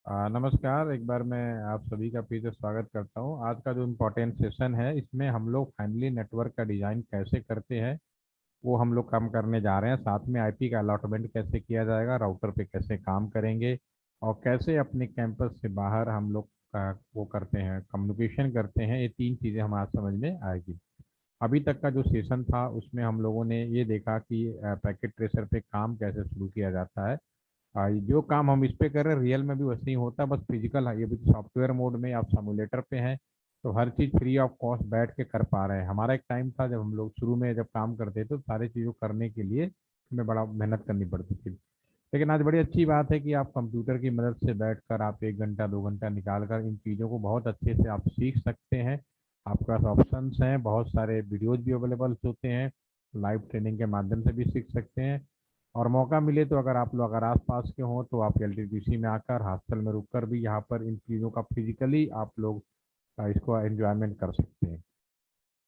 नमस्कार। एक बार मैं आप सभी का फिर से स्वागत करता हूँ। आज का जो इम्पोर्टेंट सेशन है, इसमें हम लोग फाइनली नेटवर्क का डिज़ाइन कैसे करते हैं वो हम लोग काम करने जा रहे हैं। साथ में आईपी का अलॉटमेंट कैसे किया जाएगा, राउटर पे कैसे काम करेंगे, और कैसे अपने कैंपस से बाहर हम लोग का वो करते हैं, कम्युनिकेशन करते हैं। ये तीन चीज़ें हमारे समझ में आएगी। अभी तक का जो सेशन था उसमें हम लोगों ने ये देखा कि पैकेट ट्रेसर पे काम कैसे शुरू किया जाता है। जो काम हम इस पे कर रहे हैं रियल में भी वैसे ही होता है, बस फिजिकल है, ये भी सॉफ्टवेयर मोड में आप सिमुलेटर पे हैं, तो हर चीज़ फ्री ऑफ कॉस्ट बैठ के कर पा रहे हैं। हमारा एक टाइम था जब हम लोग शुरू में जब काम करते थे तो सारी चीज़ों करने के लिए हमें बड़ा मेहनत करनी पड़ती थी। लेकिन आज बड़ी अच्छी बात है कि आप कंप्यूटर की मदद से बैठकर आप 1 घंटा 2 घंटा निकाल कर इन चीज़ों को बहुत अच्छे से आप सीख सकते हैं। आपके पास ऑप्शंस हैं, बहुत सारे वीडियोज भी अवेलेबल होते हैं, लाइव ट्रेनिंग के माध्यम से भी सीख सकते हैं। और मौका मिले तो अगर आप लोग अगर आस पास के हों तो आप एलटीटीसी में आकर हॉस्टल में रुककर भी यहाँ पर इन चीज़ों का फिजिकली आप लोग इसको एंजॉयमेंट कर सकते हैं।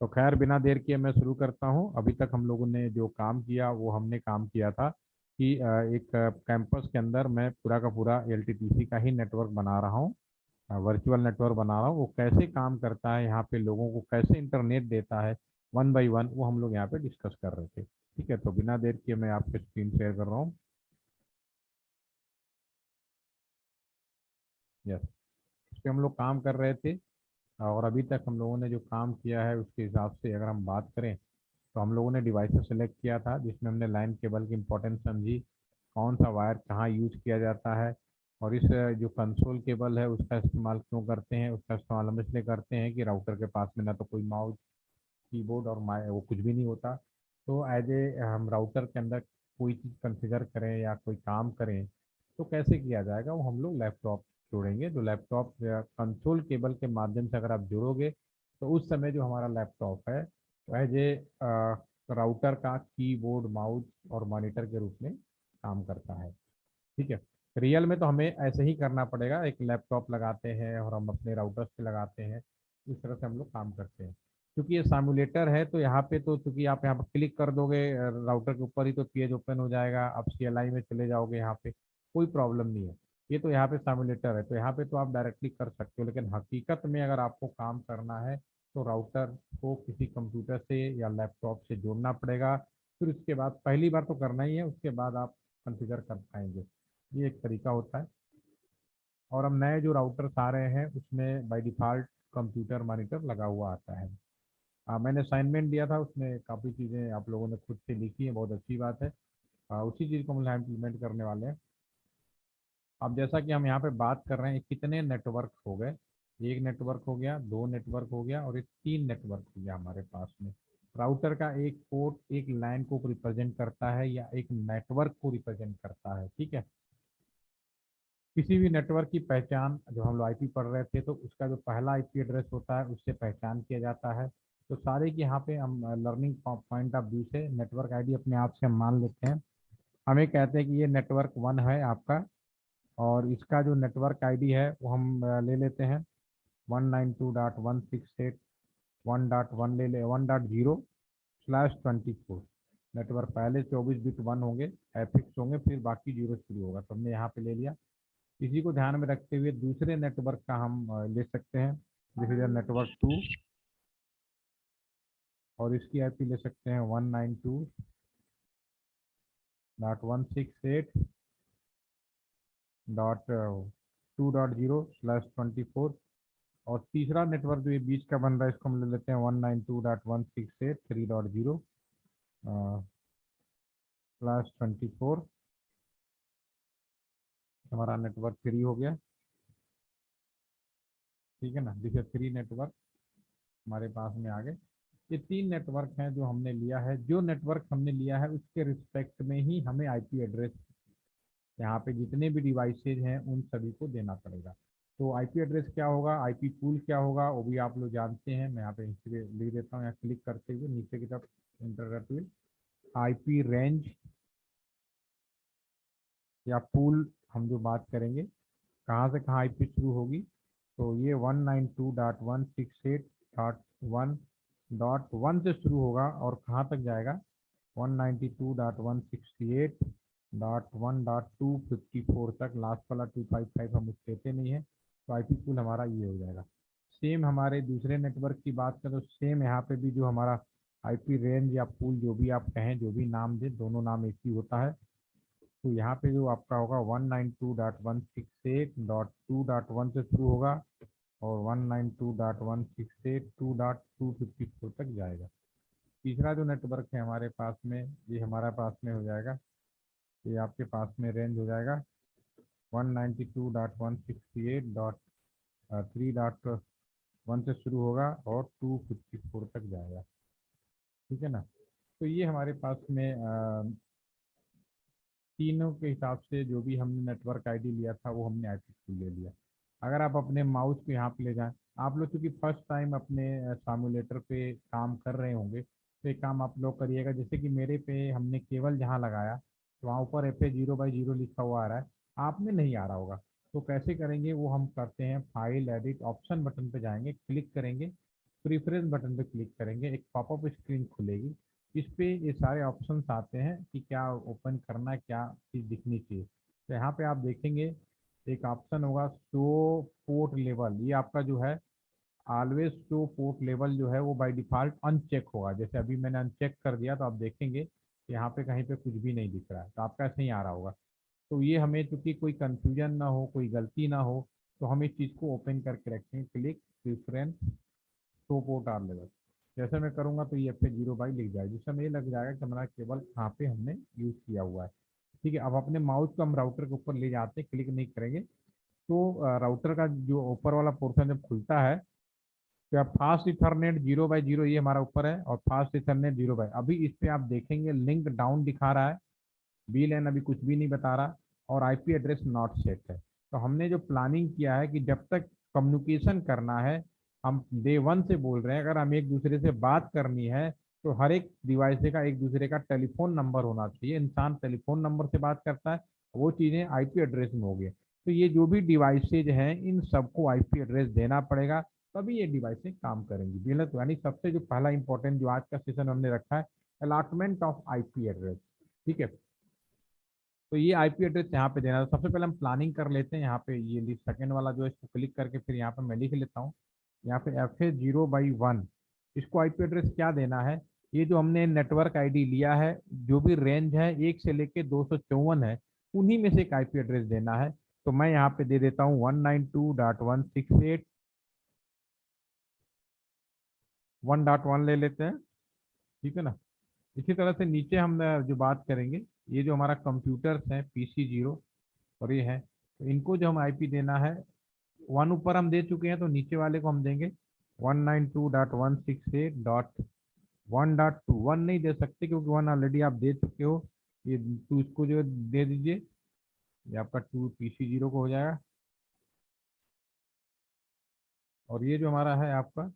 तो खैर बिना देर किए मैं शुरू करता हूँ। अभी तक हम लोगों ने जो काम किया वो हमने काम किया था कि एक कैंपस के अंदर मैं पूरा का पूरा एलटीपीसी का ही नेटवर्क बना रहा हूँ, वर्चुअल नेटवर्क बना रहा हूँ। वो कैसे काम करता है, यहाँ पे लोगों को कैसे इंटरनेट देता है वन बाई वन, वो हम लोग यहाँ पे डिस्कस कर रहे थे। ठीक है, तो बिना देर किए मैं आपके स्क्रीन शेयर कर रहा हूँ। यस, इस पे हम लोग काम कर रहे थे। और अभी तक हम लोगों ने जो काम किया है उसके हिसाब से अगर हम बात करें तो हम लोगों ने डिवाइसेस सेलेक्ट किया था, जिसमें हमने लाइन केबल की इंपॉर्टेंस समझी, कौन सा वायर कहाँ यूज किया जाता है। और इस जो कंसोल केबल है उसका इस्तेमाल क्यों करते हैं, उसका इस्तेमाल हम इसलिए करते हैं कि राउटर के पास में ना तो कोई माउस, कीबोर्ड और माए वो कुछ भी नहीं होता। तो एज ए हम राउटर के अंदर कोई चीज़ कंफिगर करें या कोई काम करें तो कैसे किया जाएगा, वो हम लोग लैपटॉप जोड़ेंगे। जो लैपटॉप कंसोल केबल के माध्यम से अगर आप जोड़ोगे तो उस समय जो हमारा लैपटॉप है वो एज ए राउटर का कीबोर्ड, माउस और मॉनिटर के रूप में काम करता है। ठीक है, रियल में तो हमें ऐसे ही करना पड़ेगा, एक लैपटॉप लगाते हैं और हम अपने राउटर्स पे लगाते हैं, इस तरह से हम लोग काम करते हैं। क्योंकि ये सामुलेटर है तो यहाँ पे तो चूंकि आप यहाँ पर क्लिक कर दोगे राउटर के ऊपर ही तो पेज ओपन हो जाएगा, आप सीएलआई में चले जाओगे, यहाँ पे कोई प्रॉब्लम नहीं है। ये तो यहाँ पे सामुलेटर है तो यहाँ पे तो आप डायरेक्टली कर सकते हो, लेकिन हकीकत में अगर आपको काम करना है तो राउटर को किसी कंप्यूटर से या लैपटॉप से जोड़ना पड़ेगा। फिर उसके बाद पहली बार तो करना ही है, उसके बाद आप कॉन्फ़िगर कर पाएंगे। ये एक तरीका होता है। और अब नए जो राउटर्स आ रहे हैं उसमें बाय डिफ़ॉल्ट कंप्यूटर मॉनिटर लगा हुआ आता है। मैंने असाइनमेंट दिया था, उसमें काफ़ी चीज़ें आप लोगों ने खुद से लिखी है, बहुत अच्छी बात है। उसी चीज़ को हम यहाँ इम्प्लीमेंट करने वाले हैं। अब जैसा कि हम यहाँ पे बात कर रहे हैं कितने नेटवर्क हो गए, एक नेटवर्क हो गया, दो नेटवर्क हो गया और एक तीन नेटवर्क हो गया हमारे पास में। राउटर का एक पोर्ट एक लाइन को रिप्रेजेंट करता है या एक नेटवर्क को रिप्रेजेंट करता है। ठीक है, किसी भी नेटवर्क की पहचान, जो हम लोग आईपी पढ़ रहे थे तो उसका जो पहला आईपी एड्रेस होता है उससे पहचान किया जाता है। तो सारे की यहाँ पे हम लर्निंग पॉइंट ऑफ व्यू से नेटवर्क आईडी अपने आप से हम मान लेते हैं। हमें कहते हैं कि ये नेटवर्क वन है आपका, और इसका जो नेटवर्क आईडी है वो हम ले लेते हैं 192.168.1.1 ले ले 1.0/24। नेटवर्क पहले 24 बिट वन होंगे, एफिक्स होंगे, फिर बाकी जीरो शुरू होगा, तो हमने यहाँ पे ले लिया। इसी को ध्यान में रखते हुए दूसरे नेटवर्क का हम ले सकते हैं, दिस इज नेटवर्क टू, और इसकी आईपी ले सकते हैं 192.168.2.0/24। और तीसरा नेटवर्क जो ये बीच का बन रहा है इसको हम ले लेते हैं 192.168.3.0/24। हमारा नेटवर्क थ्री हो गया। ठीक है ना, दिस थ्री नेटवर्क हमारे पास में आ गए। ये तीन नेटवर्क हैं जो हमने लिया है। जो नेटवर्क हमने लिया है उसके रिस्पेक्ट में ही हमें आईपी एड्रेस यहाँ पे जितने भी डिवाइसेज हैं उन सभी को देना पड़ेगा। तो आईपी एड्रेस क्या होगा, आईपी पूल क्या होगा, वो भी आप लोग जानते हैं। मैं यहाँ पे लिख देता हूँ, यहाँ क्लिक करते हुए नीचे की तरफ इंटर करते हुए आईपी रेंज या पूल हम जो बात करेंगे कहाँ से कहाँ आईपी शुरू होगी, तो ये 192.168.1.1 से शुरू होगा और कहाँ तक जाएगा 192.168.1.1 .1.254 तक, लास्ट वाला 255 हम उससे लेते नहीं है, तो आईपी पूल हमारा ये हो जाएगा। सेम हमारे दूसरे नेटवर्क की बात करें तो सेम यहाँ पे भी जो हमारा आईपी रेंज या पूल जो भी आप कहें, जो भी नाम दे, दोनों नाम एक ही होता है। तो यहाँ पे जो आपका होगा 192.168.2.1 से शुरू होगा और 192.168.2.254 तक जाएगा। तीसरा जो नेटवर्क है हमारे पास में, ये हमारे पास में हो जाएगा, ये आपके पास में रेंज हो जाएगा 192.168.3.1 से शुरू होगा और 254 तक जाएगा। ठीक है ना। तो ये हमारे पास में तीनों के हिसाब से जो भी हमने नेटवर्क आईडी लिया था वो हमने आईपी ले लिया। अगर आप अपने माउस को यहाँ पे ले जाएं, आप लोग क्योंकि फर्स्ट टाइम अपने सामुलेटर पे काम कर रहे होंगे, तो एक काम आप लोग करिएगा, जैसे कि मेरे पे हमने केबल जहाँ लगाया तो वहाँ ऊपर एफ ए 0/0 लिखा हुआ आ रहा है, आप में नहीं आ रहा होगा। तो कैसे करेंगे वो हम करते हैं, फाइल एडिट ऑप्शन बटन पे जाएंगे, क्लिक करेंगे, प्रीफरेंस बटन पे क्लिक करेंगे, एक पॉपअप स्क्रीन खुलेगी। इस पे ये सारे ऑप्शंस आते हैं कि क्या ओपन करना है, क्या चीज़ दिखनी चाहिए। तो यहाँ पे आप देखेंगे एक ऑप्शन होगा शो पोर्ट लेवल, ये आपका जो है ऑलवेज शो पोर्ट लेवल जो है वो बाय डिफ़ॉल्ट अनचेक होगा। जैसे अभी मैंने अनचेक कर दिया तो आप देखेंगे कि यहाँ पे कहीं पे कुछ भी नहीं दिख रहा है, तो आपका ऐसे ही आ रहा होगा। तो ये हमें चूंकि कोई कंफ्यूजन ना हो, कोई गलती ना हो, तो हम इस चीज़ को ओपन करके रखेंगे, click preference show port or level. जैसे मैं करूँगा तो ये पे 0/, लिख जाएगा, जिससे हमें ये लग जाएगा कि हमारा केबल कहाँ पे हमने यूज़ किया हुआ है। ठीक है, अब अपने माउस को हम राउटर के ऊपर ले जाते हैं, क्लिक नहीं करेंगे तो राउटर का जो ऊपर वाला पोर्शन जब खुलता है, तो आप फास्ट इथरनेट 0/0 ये हमारा ऊपर है और फास्ट इथरनेट 0/, अभी इस पे आप देखेंगे लिंक डाउन दिखा रहा है, बी लैन अभी कुछ भी नहीं बता रहा, और आईपी एड्रेस नॉट सेट है। तो हमने जो प्लानिंग किया है कि जब तक कम्युनिकेशन करना है, हम डे वन से बोल रहे हैं, अगर हम एक दूसरे से बात करनी है तो हर एक डिवाइस का एक दूसरे का टेलीफोन नंबर होना चाहिए। इंसान टेलीफोन नंबर से बात करता है, वो चीज़ें आईपी एड्रेस में हो गई। तो ये जो भी डिवाइसेज हैं इन सबको आईपी एड्रेस देना पड़ेगा, तभी ये डिवाइसें काम करेंगी। बिल्कुल, तो यानी सबसे जो पहला इंपॉर्टेंट जो आज का सेशन हमने रखा है, अलॉटमेंट ऑफ आईपी एड्रेस। ठीक है, तो ये आईपी एड्रेस यहाँ पे देना है। तो सबसे पहले हम प्लानिंग कर लेते हैं। यहाँ पे ये सेकंड वाला जो है इसको क्लिक करके फिर यहाँ पे मैं लिख लेता हूँ, यहाँ पे FA0/1, इसको आईपी एड्रेस क्या देना है, ये जो हमने नेटवर्क आईडी लिया है, जो भी रेंज है 1 से लेके 254 है, उन्हीं में से एक आईपी एड्रेस देना है। तो मैं यहाँ पे दे देता हूँ 192.168.1.1 ले लेते हैं। ठीक है ना। इसी तरह से नीचे हम जो बात करेंगे, ये जो हमारा कंप्यूटर्स हैं PC0 और ये है, तो इनको जो हम आईपी देना है, वन ऊपर हम दे चुके हैं तो नीचे वाले को हम देंगे 192.168.1.2। वन नहीं दे सकते क्योंकि वन ऑलरेडी आप दे चुके हो, ये टू इसको जो दे दीजिए, ये आपका 2 PC0 को हो जाएगा। और ये जो हमारा है आपका,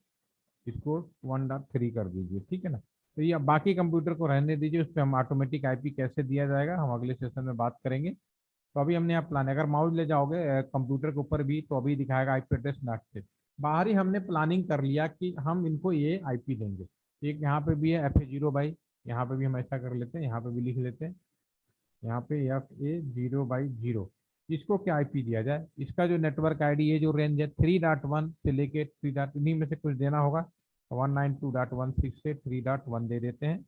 इसको 1.3 कर दीजिए। ठीक है ना। तो ये अब बाकी कंप्यूटर को रहने दीजिए, उस पर हम ऑटोमेटिक आईपी कैसे दिया जाएगा हम अगले सेशन में बात करेंगे। तो अभी हमने यहाँ प्लान, अगर माउस ले जाओगे कंप्यूटर के ऊपर भी तो अभी दिखाएगा आईपी एड्रेस नॉट सेट। बाहर ही हमने प्लानिंग कर लिया कि हम इनको ये आईपी देंगे। एक यहाँ पे भी है FA0/, यहाँ पे भी हम ऐसा कर लेते हैं, यहाँ पे भी लिख लेते हैं, यहाँ पे FA0/0, इसको क्या आईपी दिया जाए, इसका जो नेटवर्क आईडी ये जो रेंज है 3.1 से लेके 3 डॉट, इन्हीं में से कुछ देना होगा। 192.168 से 3.1 दे देते हैं,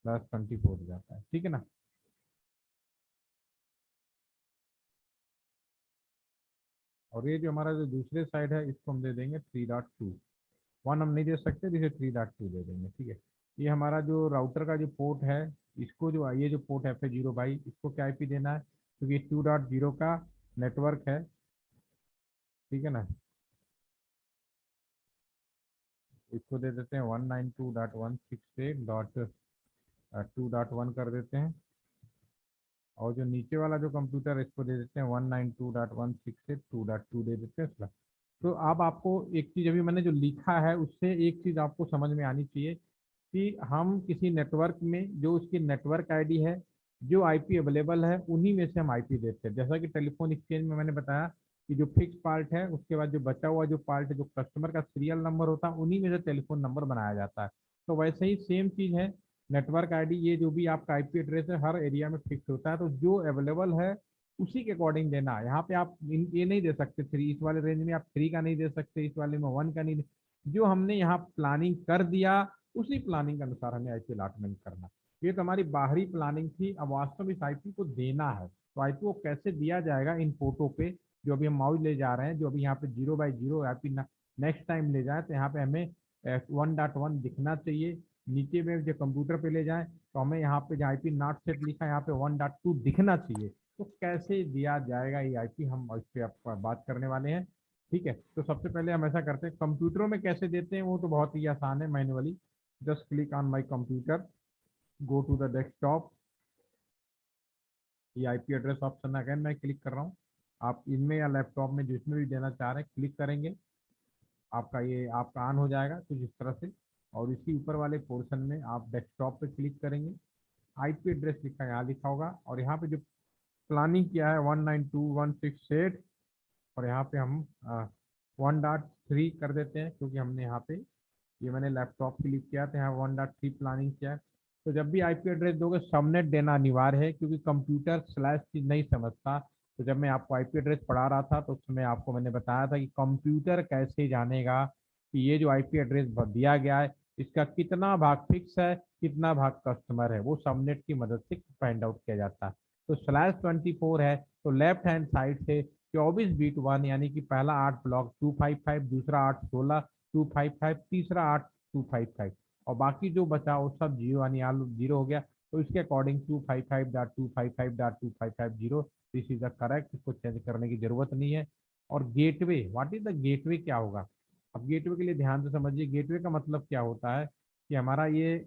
+24 हो जाता है। ठीक है ना। और ये जो हमारा जो दूसरे साइड है इसको हम दे देंगे 3.2, वन हम नहीं दे सकते, जिसे 3.2 दे देंगे। ठीक है, ये हमारा जो राउटर का जो पोर्ट है, इसको जो ये जो पोर्ट है FA0/, इसको क्या आईपी देना है, क्योंकि 2.0 का नेटवर्क है। ठीक है ना, इसको दे देते हैं 192.168.2.1 कर देते हैं। और जो नीचे वाला जो कंप्यूटर है इसको दे देते हैं 192.168.2.2 दे देते हैं इसका। तो अब आपको एक चीज़, अभी मैंने जो लिखा है उससे एक चीज़ आपको समझ में आनी चाहिए कि हम किसी नेटवर्क में जो उसकी नेटवर्क आईडी है, जो आईपी अवेलेबल है, उन्हीं में से हम आईपी देते हैं। जैसा कि टेलीफोन एक्सचेंज में मैंने बताया कि जो फिक्स पार्ट है, उसके बाद जो बचा हुआ जो पार्ट है, जो कस्टमर का सीरियल नंबर होता है, उन्हीं में से टेलीफोन नंबर बनाया जाता है। तो वैसे ही सेम चीज़ है नेटवर्क आईडी ये जो भी आपका आईपी एड्रेस है हर एरिया में फिक्स होता है, तो जो अवेलेबल है उसी के अकॉर्डिंग देना है। यहाँ पे आप ये नहीं दे सकते थ्री, इस वाले रेंज में आप थ्री का नहीं दे सकते, इस वाले में वन का नहीं जो हमने यहाँ प्लानिंग कर दिया उसी प्लानिंग के अनुसार हमें आईपी अलॉटमेंट करना। ये तो हमारी बाहरी प्लानिंग थी। अब वास्तव में इस आईपी को देना है, तो आईपी को कैसे दिया जाएगा इन फोटो पे जो अभी हम माउस ले जा रहे हैं, जो अभी यहाँ पे 0/0 आईपी नेक्स्ट टाइम ले जाए तो यहाँ पे हमें 1.1 दिखना चाहिए। नीचे में जो कंप्यूटर पे ले जाएं तो हमें यहाँ पे जो आईपी नॉट सेट लिखा है यहाँ पे 1.2 दिखना चाहिए। तो कैसे दिया जाएगा ये आईपी, हम इस पे आपको बात करने वाले हैं। ठीक है, तो सबसे पहले हम ऐसा करते हैं, कंप्यूटरों में कैसे देते हैं वो तो बहुत ही आसान है manually. Just click on my computer, go to the desktop, ये आईपी एड्रेस ऑप्शन अगेन मैं क्लिक कर रहा हूँ। आप इनमें या लैपटॉप में जिसमें भी देना चाह रहे हैं क्लिक करेंगे, आपका ये आपका ऑन हो जाएगा कुछ इस तरह से। और इसी ऊपर वाले पोर्शन में आप डेस्कटॉप पे क्लिक करेंगे, आईपी एड्रेस लिखा यहाँ लिखा होगा, और यहाँ पे जो प्लानिंग किया है 192.168, और यहाँ पे हम 1.3 कर देते हैं क्योंकि हमने यहाँ पे ये मैंने लैपटॉप क्लिक किया था, यहाँ 1.3 प्लानिंग किया है। तो जब भी आईपी एड्रेस दोगे सबनेट देना अनिवार्य है क्योंकि कंप्यूटर स्लैश चीज नहीं समझता। तो जब मैं आपको आईपी एड्रेस पढ़ा रहा था तो उस समय आपको मैंने बताया था कि कंप्यूटर कैसे जानेगा कि ये जो आईपी एड्रेस दिया गया है इसका कितना भाग फिक्स है कितना भाग कस्टमर है, वो सबनेट की मदद से फाइंड आउट किया जाता है। तो /24 है तो लेफ्ट हैंड साइड से 24 बिट 1 यानी कि पहला 8 ब्लॉक 255, दूसरा 8 16 255, तीसरा 8 255, और बाकी जो बचा वो सब जीरो यानी आलू जीरो हो गया। तो इसके according 255.255.2550 this is the correct, इसको चेंज करने की जरूरत नहीं है। और gateway, what is the gateway क्या होगा? अब गेटवे के लिए ध्यान से समझिए, गेटवे का मतलब क्या होता है कि हमारा ये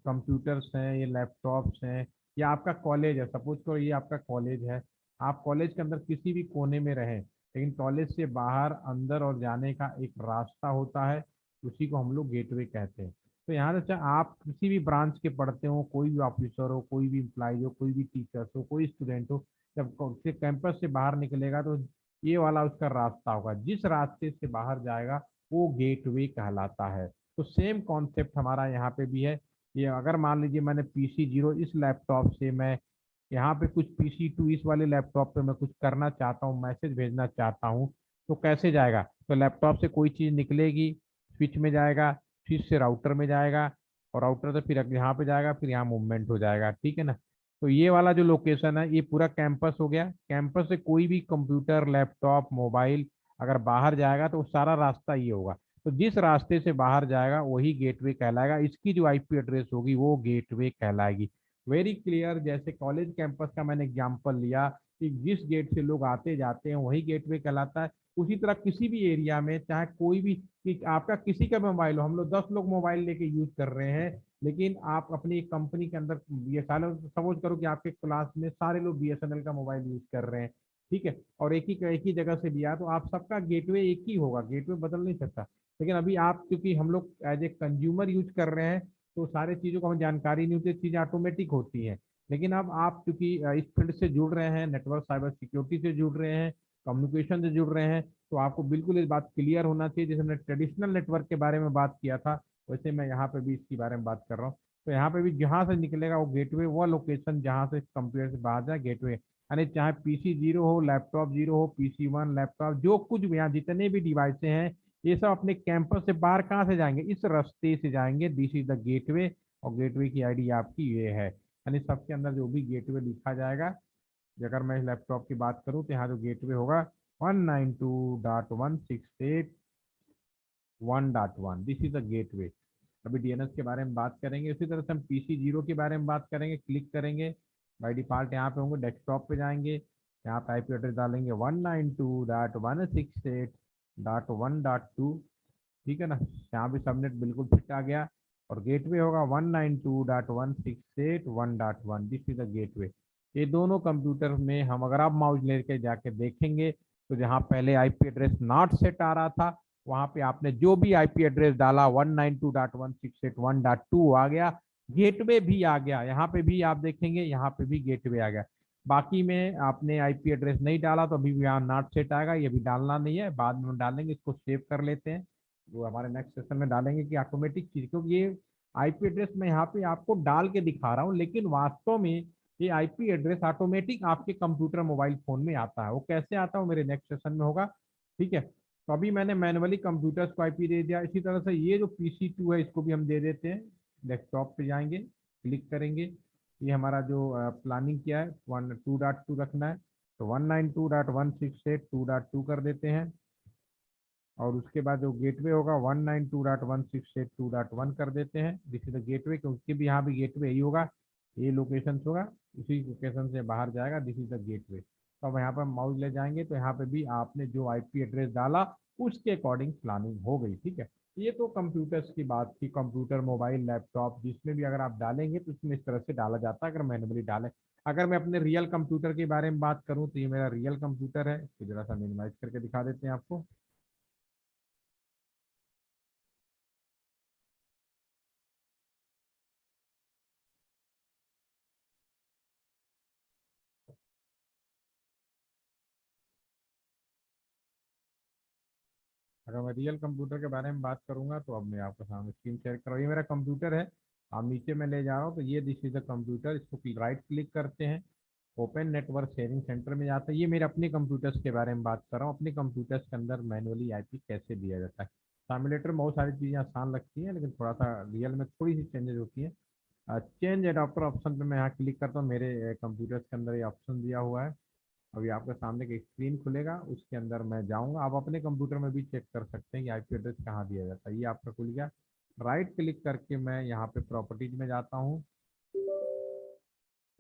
कंप्यूटर्स हैं, ये लैपटॉप्स हैं, या आपका कॉलेज है, सपोज करो ये आपका कॉलेज है, आप कॉलेज के अंदर किसी भी कोने में रहें लेकिन कॉलेज से बाहर अंदर और जाने का एक रास्ता होता है, उसी को हम लोग गेटवे कहते हैं। तो यहाँ से चाहे आप किसी भी ब्रांच के पढ़ते हो, कोई भी ऑफिसर हो, कोई भी इम्प्लॉय हो, कोई भी टीचर्स हो, कोई स्टूडेंट हो, जब से कैंपस से बाहर निकलेगा तो ये वाला उसका रास्ता होगा, जिस रास्ते से बाहर जाएगा वो गेटवे कहलाता है। तो सेम कॉन्सेप्ट हमारा यहाँ पे भी है। ये अगर मान लीजिए मैंने PC0 इस लैपटॉप से मैं यहाँ पे कुछ PC2 इस वाले लैपटॉप पे मैं कुछ करना चाहता हूँ, मैसेज भेजना चाहता हूँ, तो कैसे जाएगा? तो लैपटॉप से कोई चीज़ निकलेगी, स्विच में जाएगा, स्विच से राउटर में जाएगा, और राउटर से फिर यहाँ पे जाएगा, फिर यहाँ मूवमेंट हो जाएगा। ठीक है ना? तो ये वाला जो लोकेशन है ये पूरा कैंपस हो गया। कैंपस से कोई भी कंप्यूटर लैपटॉप मोबाइल अगर बाहर जाएगा तो सारा रास्ता ये होगा। तो जिस रास्ते से बाहर जाएगा वही गेटवे कहलाएगा, इसकी जो आईपी एड्रेस होगी वो गेटवे कहलाएगी। Very clear. जैसे कॉलेज कैंपस का मैंने एग्जांपल लिया कि जिस गेट से लोग आते जाते हैं वही गेटवे कहलाता है, उसी तरह किसी भी एरिया में चाहे कोई भी कि आपका किसी का मोबाइल हो, हम लोग 10 लोग मोबाइल लेके यूज कर रहे हैं, लेकिन आप अपनी एक कंपनी के अंदर ये सालों सपोज करो कि आपके क्लास में सारे लोग BSNL का मोबाइल यूज कर रहे हैं, ठीक है, और एक ही जगह से लिया, तो आप सबका गेटवे एक ही होगा, गेटवे बदल नहीं सकता। लेकिन अभी आप क्योंकि हम लोग एज ए कंज्यूमर यूज कर रहे हैं तो सारे चीज़ों को हमें जानकारी नहीं होती, चीज़ें ऑटोमेटिक होती हैं। लेकिन अब आप क्योंकि इस फील्ड से जुड़ रहे हैं, नेटवर्क साइबर सिक्योरिटी से जुड़ रहे हैं, कम्युनिकेशन से जुड़ रहे हैं, तो आपको बिल्कुल इस बात क्लियर होना चाहिए। जैसे हमने ट्रेडिशनल नेटवर्क के बारे में बात किया था वैसे मैं यहाँ पे भी इसके बारे में बात कर रहा हूँ। तो यहाँ पे भी जहाँ से निकलेगा वो गेटवे, वो लोकेशन जहाँ से कंप्यूटर से बाहर जाए गेटवे, यानी चाहे PC0 हो, लैपटॉप 0 हो, PC1 लैपटॉप जो कुछ भी यहाँ जितने भी डिवाइसें हैं ये सब अपने कैंपस से बाहर कहाँ से जाएंगे? इस रास्ते से जाएंगे। दिस इज द गेटवे, और गेटवे की आईडी आपकी ये है, यानी सबके अंदर जो भी गेटवे लिखा जाएगा। अगर मैं लैपटॉप की बात करूँ तो यहाँ जो गेटवे होगा 192.168.1.1, दिस इज द गेटवे। अभी DNS के बारे में बात करेंगे, उसी तरह से हम PC0 के बारे में बात करेंगे। क्लिक करेंगे, बाई डिफॉल्ट यहाँ पे होंगे, डेस्कटॉप पे जाएंगे, यहाँ पे आईपी एड्रेस डालेंगे 192.168.1.2, ठीक है ना? यहाँ भी सबनेट बिल्कुल फिट आ गया, और गेटवे होगा 192.168.1.1, दिस इज द गेटवे। ये दोनों कंप्यूटर में हम अगर आप माउस लेके जाके देखेंगे तो जहाँ पहले आईपी एड्रेस नॉट सेट आ रहा था वहां पे आपने जो भी आईपी एड्रेस डाला 192.168.1.2 आ गया, गेटवे भी आ गया। यहाँ पे भी आप देखेंगे यहाँ पे भी गेटवे आ गया। बाकी में आपने आईपी एड्रेस नहीं डाला तो अभी भी यहाँ नॉट सेट आएगा, ये भी डालना नहीं है, बाद में डालेंगे। इसको सेव कर लेते हैं, वो हमारे नेक्स्ट सेशन में डालेंगे कि ऑटोमेटिक चीज, क्योंकि ये आईपी एड्रेस मैं यहाँ पे आपको डाल के दिखा रहा हूँ, लेकिन वास्तव में ये आईपी एड्रेस ऑटोमेटिक आपके कंप्यूटर मोबाइल फोन में आता है। वो कैसे आता है वो मेरे नेक्स्ट सेशन में होगा, ठीक है। तो अभी मैंने मैनुअली कंप्यूटर्स को आईपी दे दिया। इसी तरह से ये जो PC2 है इसको भी हम दे देते हैं। डेस्कटॉप पे जाएंगे, क्लिक करेंगे, ये हमारा जो प्लानिंग किया है 1.2.2 रखना है, तो 192.168.2.2 कर देते हैं। और उसके बाद जो गेटवे होगा 192.168.2.1 कर देते हैं। दिस इज द गेटवे, क्योंकि भी यहाँ भी गेटवे यही होगा, ये लोकेशन होगा, इसी लोकेशन से बाहर जाएगा। This is the gateway. तो अब यहाँ पर माउस ले जाएंगे तो यहाँ पे भी आपने जो आईपी एड्रेस डाला उसके अकॉर्डिंग प्लानिंग हो गई, ठीक है। ये तो कंप्यूटर्स की बात थी, कंप्यूटर, मोबाइल, लैपटॉप, जिसमें भी अगर आप डालेंगे तो इसमें इस तरह से डाला जाता है अगर मैनुअली डालें। अगर मैं अपने रियल कंप्यूटर के बारे में बात करूँ तो ये मेरा रियल कंप्यूटर है, इसको जरा सा मिनिमाइज करके दिखा देते हैं आपको। अगर मैं रियल कंप्यूटर के बारे में बात करूंगा तो अब मैं आपके सामने स्क्रीन शेयर कर रहा हूँ। ये मेरा कंप्यूटर है, आप नीचे में ले जा रहा हूँ तो ये दिस इज द कंप्यूटर। इसको राइट क्लिक करते हैं, ओपन नेटवर्क शेयरिंग सेंटर में जाता है। ये मेरे अपने कंप्यूटर्स के बारे में बात कर रहा हूँ, अपने कंप्यूटर्स के अंदर मैनुअली आईपी कैसे दिया जाता है। साइमुलेटर में बहुत सारी चीज़ें आसान लगती हैं, लेकिन थोड़ा सा रियल में थोड़ी सी चेंजेस होती हैं। चेंज एडाप्टर ऑप्शन पे मैं यहाँ क्लिक करता हूँ। मेरे कंप्यूटर्स के अंदर ये ऑप्शन दिया हुआ है। अभी आपके सामने एक स्क्रीन खुलेगा, उसके अंदर मैं जाऊंगा। आप अपने कंप्यूटर में भी चेक कर सकते हैं कि आईपी एड्रेस कहाँ दिया जाता है। ये आपका खुल गया। राइट क्लिक करके मैं यहाँ पे प्रॉपर्टीज में जाता हूँ,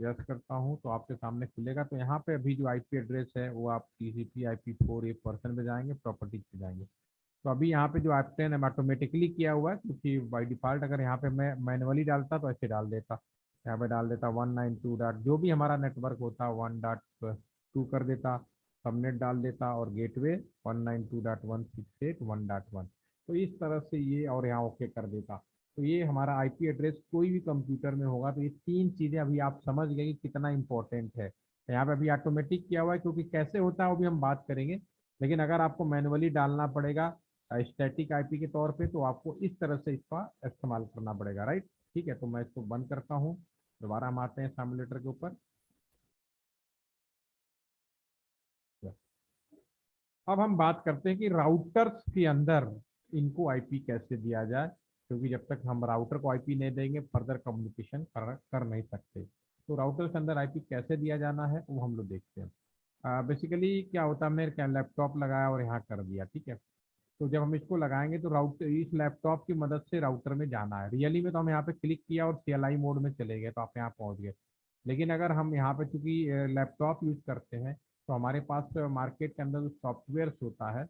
यस करता हूँ तो आपके सामने खुलेगा। तो यहाँ पे अभी जो आईपी एड्रेस है वो आप TCP/IP4 एक पर्सन पे जाएंगे, प्रॉपर्टीज पे जाएंगे। तो अभी यहाँ पे जो ऑप्शन है ऑटोमेटिकली किया हुआ है, क्योंकि बाई डिफॉल्ट अगर यहाँ पे मैं मैनुअली डालता तो ऐसे डाल देता। यहाँ पे डाल देता 192 डॉट जो भी हमारा नेटवर्क होता 1.2 कर देता, सबनेट डाल देता, और गेटवे 192.168.1.1। तो इस तरह से ये, और यहाँ ओके कर देता। तो ये हमारा आईपी एड्रेस कोई भी कंप्यूटर में होगा। तो ये तीन चीज़ें अभी आप समझ गए कि कितना इंपॉर्टेंट है। यहाँ पे अभी ऑटोमेटिक किया हुआ है, क्योंकि कैसे होता है वो भी हम बात करेंगे। लेकिन अगर आपको मैनुअली डालना पड़ेगा स्टैटिक आईपी के तौर पे, तो आपको इस तरह से इसका इस्तेमाल करना पड़ेगा, राइट। ठीक है, तो मैं इसको बंद करता हूँ। दोबारा हम आते हैं सिमुलेटर के ऊपर। अब हम बात करते हैं कि राउटर्स के अंदर इनको आईपी कैसे दिया जाए, क्योंकि जब तक हम राउटर को आईपी नहीं देंगे फर्दर कम्युनिकेशन कर नहीं सकते। तो राउटर के अंदर आईपी कैसे दिया जाना है वो हम लोग देखते हैं। बेसिकली क्या होता है, मैंने क्या लैपटॉप लगाया और यहाँ कर दिया, ठीक है। तो जब हम इसको लगाएंगे तो राउटर इस लैपटॉप की मदद से राउटर में जाना है। रियली में तो हम यहाँ पे क्लिक किया और CLI मोड में चले गए तो आप यहाँ पहुँच गए। लेकिन अगर हम यहाँ पे चूंकि लैपटॉप यूज करते हैं तो हमारे पास मार्केट के अंदर जो सॉफ्टवेयर होता है,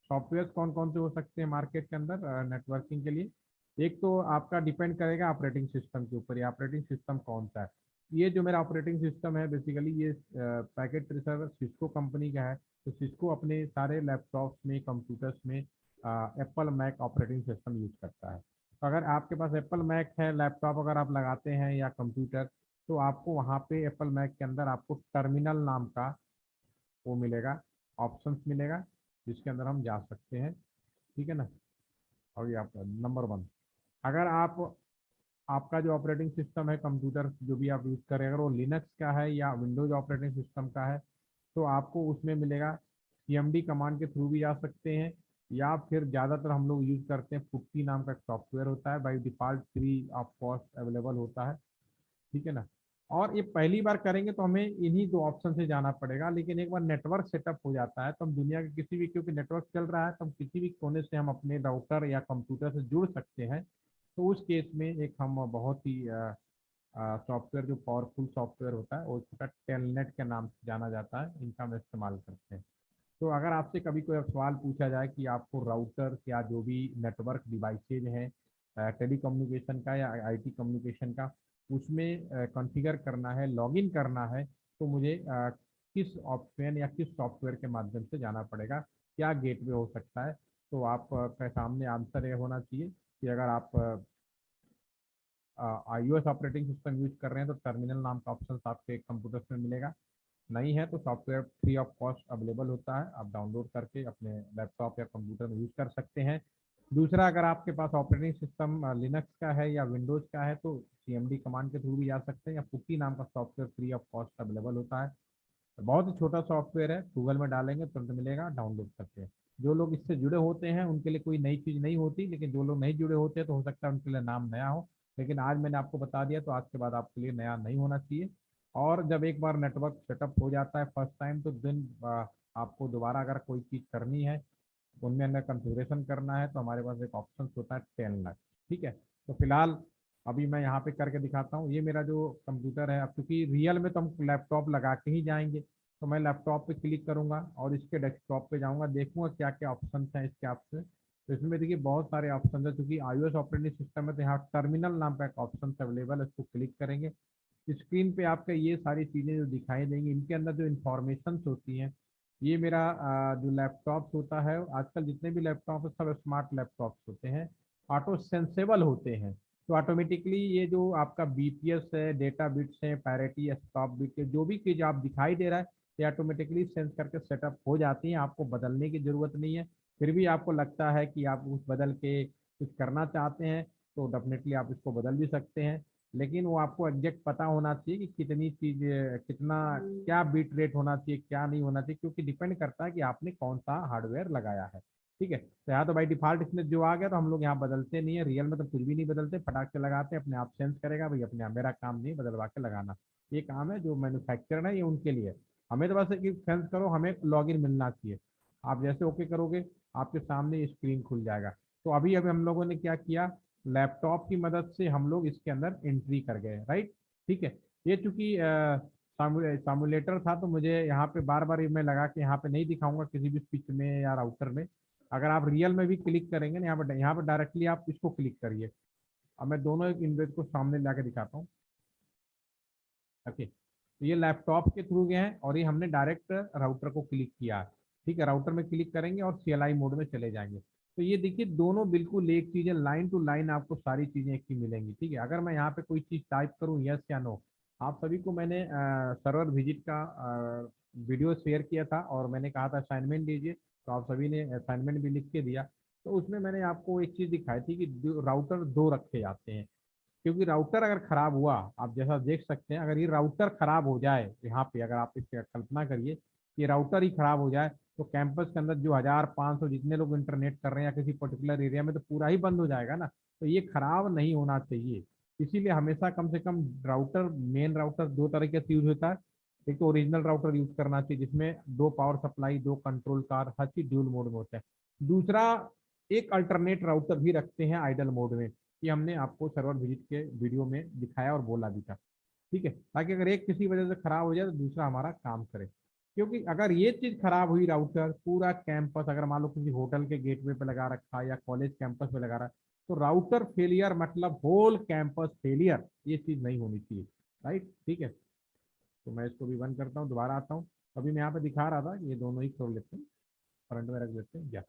सॉफ्टवेयर कौन कौन से हो सकते हैं मार्केट के अंदर नेटवर्किंग के लिए। एक तो आपका डिपेंड करेगा ऑपरेटिंग सिस्टम के ऊपर, ये ऑपरेटिंग सिस्टम कौन सा है। ये जो मेरा ऑपरेटिंग सिस्टम है बेसिकली ये पैकेट ट्रेसर सिस्को कंपनी का है। तो सिस्को अपने सारे लैपटॉप्स में, कंप्यूटर्स में Apple Mac operating system use करता है। तो अगर आपके पास एप्पल मैक है लैपटॉप अगर आप लगाते हैं या कंप्यूटर, तो आपको वहाँ पे एप्पल मैक के अंदर आपको टर्मिनल नाम का वो मिलेगा, ऑप्शंस मिलेगा, जिसके अंदर हम जा सकते हैं, ठीक है ना। और ये आपका नंबर 1। अगर आप आपका जो ऑपरेटिंग सिस्टम है कंप्यूटर जो भी आप यूज़ करें, अगर वो लिनक्स का है या विंडोज ऑपरेटिंग सिस्टम का है, तो आपको उसमें मिलेगा CMD कमांड के थ्रू भी जा सकते हैं, या फिर ज़्यादातर हम लोग यूज़ करते हैं पुट्टी नाम का एक सॉफ्टवेयर होता है, by default free of cost available होता है, ठीक है ना। और ये पहली बार करेंगे तो हमें इन्हीं दो ऑप्शन से जाना पड़ेगा, लेकिन एक बार नेटवर्क सेटअप हो जाता है तो हम दुनिया के किसी भी, क्योंकि नेटवर्क चल रहा है तो हम किसी भी कोने से हम अपने राउटर या कंप्यूटर से जुड़ सकते हैं। तो उस केस में एक हम बहुत ही सॉफ्टवेयर जो पावरफुल सॉफ्टवेयर होता है वो उसका टेलनेट के नाम से जाना जाता है, इनका हम इस्तेमाल करते हैं। तो अगर आपसे कभी कोई सवाल पूछा जाए कि आपको राउटर या जो भी नेटवर्क डिवाइसेज हैं टेली कम्युनिकेशन का या IT कम्युनिकेशन का, उसमें कॉन्फ़िगर करना है, लॉगिन करना है, तो मुझे किस ऑप्शन या किस सॉफ्टवेयर के माध्यम से जाना पड़ेगा, क्या गेटवे हो सकता है। तो आप के सामने आंसर ये होना चाहिए कि अगर आप iOS ऑपरेटिंग सिस्टम यूज कर रहे हैं तो टर्मिनल नाम का ऑप्शन आपके कंप्यूटर में मिलेगा। नहीं है तो software free of cost available होता है, आप डाउनलोड करके अपने लैपटॉप या कंप्यूटर में यूज कर सकते हैं। दूसरा, अगर आपके पास ऑपरेटिंग सिस्टम लिनक्स का है या विंडोज का है तो cmd कमांड के थ्रू भी जा सकते हैं, या पुट्टी नाम का software free of cost available होता है। बहुत ही छोटा सॉफ्टवेयर है, गूगल में डालेंगे तुरंत मिलेगा, डाउनलोड करते हैं। जो लोग इससे जुड़े होते हैं उनके लिए कोई नई चीज़ नहीं होती, लेकिन जो लोग नहीं जुड़े होते हैं तो हो सकता है उनके लिए नाम नया हो। लेकिन आज मैंने आपको बता दिया तो आज के बाद आपके लिए नया नहीं होना चाहिए। और जब एक बार नेटवर्क सेटअप हो जाता है फर्स्ट टाइम, तो दिन आपको दोबारा अगर कोई चीज़ करनी है, उनमें अंदर कॉन्फ़िगरेशन करना है, तो हमारे पास एक ऑप्शन होता है 10 लाख। ठीक है। तो फिलहाल अभी मैं यहाँ पे करके दिखाता हूँ। ये मेरा जो कंप्यूटर है, अब क्योंकि रियल में तो हम लैपटॉप लगा के ही जाएंगे, तो मैं लैपटॉप पे क्लिक करूंगा और इसके डेस्कटॉप पे जाऊंगा, देखूंगा क्या क्या ऑप्शन हैं इसके आपसे। तो इसमें देखिए बहुत सारे ऑप्शन है, क्योंकि iOS ऑपरेटिंग सिस्टम है तो यहाँ टर्मिनल नाम का एक ऑप्शन अवेलेबल है, इसको क्लिक करेंगे। स्क्रीन पे आपका ये सारी चीज़ें जो दिखाई देंगी, इनके अंदर जो इन्फॉर्मेशन होती हैं, ये मेरा जो लैपटॉप होता है, आजकल जितने भी लैपटॉप है सब स्मार्ट लैपटॉप्स होते हैं, ऑटो सेंसेबल होते हैं। तो ऑटोमेटिकली ये जो आपका बीपीएस है, डेटा बिट्स है, पैरिटी, स्टॉप बिट है, जो भी चीज़ आप दिखाई दे रहा है, ये ऑटोमेटिकली सेंस करके सेटअप हो जाती हैं, आपको बदलने की ज़रूरत नहीं है। फिर भी आपको लगता है कि आप उस बदल के कुछ करना चाहते हैं, तो डेफिनेटली आप इसको बदल भी सकते हैं। लेकिन वो आपको एग्जैक्ट पता होना चाहिए कि कितनी चीज, कितना, क्या बीट रेट होना चाहिए, क्या नहीं होना चाहिए, क्योंकि डिपेंड करता है कि आपने कौन सा हार्डवेयर लगाया है। ठीक है। तो यहाँ तो भाई डिफॉल्ट इसमें जो आ गया, तो हम लोग यहाँ बदलते नहीं है, रियल में तो कुछ भी नहीं बदलते, फटाक से लगाते हैं, अपने आप सेंस करेगा भाई, अपने आप। मेरा काम नहीं बदलवा के लगाना, ये काम है जो मैन्युफैक्चरर है, ये उनके लिए। हमें तो बस सेंस करो, हमें लॉगिन मिलना चाहिए। आप जैसे ओके करोगे, आपके सामने स्क्रीन खुल जाएगा। तो अभी अभी हम लोगों ने क्या किया, लैपटॉप की मदद से हम लोग इसके अंदर एंट्री कर गए, राइट। ठीक है। ये चूंकि सामुलेटर था, तो मुझे यहाँ पे बार बार मैं लगा के यहाँ पे नहीं दिखाऊंगा किसी भी स्विच में या राउटर में। अगर आप रियल में भी क्लिक करेंगे ना, यहाँ पे डायरेक्टली आप इसको क्लिक करिए। अब मैं दोनों एक इमेज को सामने ला के दिखाता हूँ। ओके, तो ये लैपटॉप के थ्रू गए हैं और ये हमने डायरेक्ट राउटर को क्लिक किया है। ठीक है, राउटर में क्लिक करेंगे और CLI मोड में चले जाएंगे। तो ये देखिए दोनों बिल्कुल एक चीज़ है, लाइन टू लाइन आपको सारी चीज़ें एक ही मिलेंगी। ठीक है, अगर मैं यहाँ पे कोई चीज़ टाइप करूँ यस या नो, आप सभी को मैंने सर्वर विजिट का वीडियो शेयर किया था और मैंने कहा था असाइनमेंट दीजिए, तो आप सभी ने असाइनमेंट भी लिख के दिया। तो उसमें मैंने आपको एक चीज़ दिखाई थी कि राउटर दो रखे जाते हैं, क्योंकि राउटर अगर खराब हुआ, आप जैसा देख सकते हैं, अगर ये राउटर खराब हो जाए, यहाँ पे अगर आप इसकी कल्पना करिए कि राउटर ही खराब हो जाए, तो कैंपस के अंदर जो 1500 जितने लोग इंटरनेट कर रहे हैं या किसी पर्टिकुलर एरिया में, तो पूरा ही बंद हो जाएगा ना। तो ये खराब नहीं होना चाहिए। इसीलिए हमेशा कम से कम राउटर, मेन राउटर दो तरीके से यूज होता है। एक तो ओरिजिनल राउटर यूज करना चाहिए जिसमें दो पावर सप्लाई, दो कंट्रोल कार्ड, हर चीज ड्यूल मोड में होता है। दूसरा, एक अल्टरनेट राउटर भी रखते हैं आइडल मोड में, कि हमने आपको सर्वर विजिट के वीडियो में दिखाया और बोला भी था। ठीक है, ताकि अगर एक किसी वजह से खराब हो जाए तो दूसरा हमारा काम करे। क्योंकि अगर ये चीज खराब हुई, राउटर पूरा कैंपस, अगर मान लो किसी होटल के गेटवे पे लगा रखा है या कॉलेज कैंपस पे लगा रहा है, तो राउटर फेलियर मतलब होल कैंपस फेलियर, ये चीज नहीं होनी चाहिए। राइट, ठीक है। तो मैं इसको भी बंद करता हूँ, दोबारा आता हूँ। अभी मैं यहाँ पे दिखा रहा था कि ये दोनों ही खोल लेते हैं, फ्रंट में रख देते हैं, या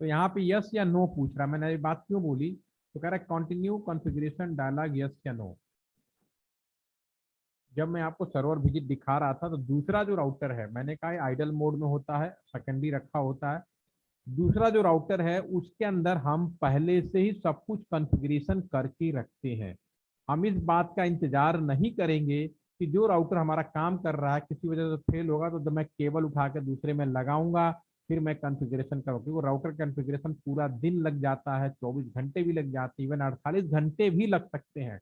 तो यहाँ पे यस या नो पूछ रहा है। मैंने ये बात क्यों बोली, तो कह रहा है कंटिन्यू कॉन्फ़िगरेशन डायलॉग, यस या नो। जब मैं आपको सर्वर विजिट दिखा रहा था, तो दूसरा जो राउटर है, मैंने कहा आइडल मोड में होता है, सेकेंडरी रखा होता है। दूसरा जो राउटर है उसके अंदर हम पहले से ही सब कुछ कॉन्फ़िगरेशन करके रखते हैं। हम इस बात का इंतजार नहीं करेंगे कि जो राउटर हमारा काम कर रहा है किसी वजह से फेल होगा, तो मैं केबल उठा के दूसरे में लगाऊंगा, फिर मैं कॉन्फ़िगरेशन करूँ, क्योंकि राउटर कॉन्फ़िगरेशन पूरा दिन लग जाता है, 24 घंटे भी लग जाते हैं, इवन 48 घंटे भी लग सकते हैं।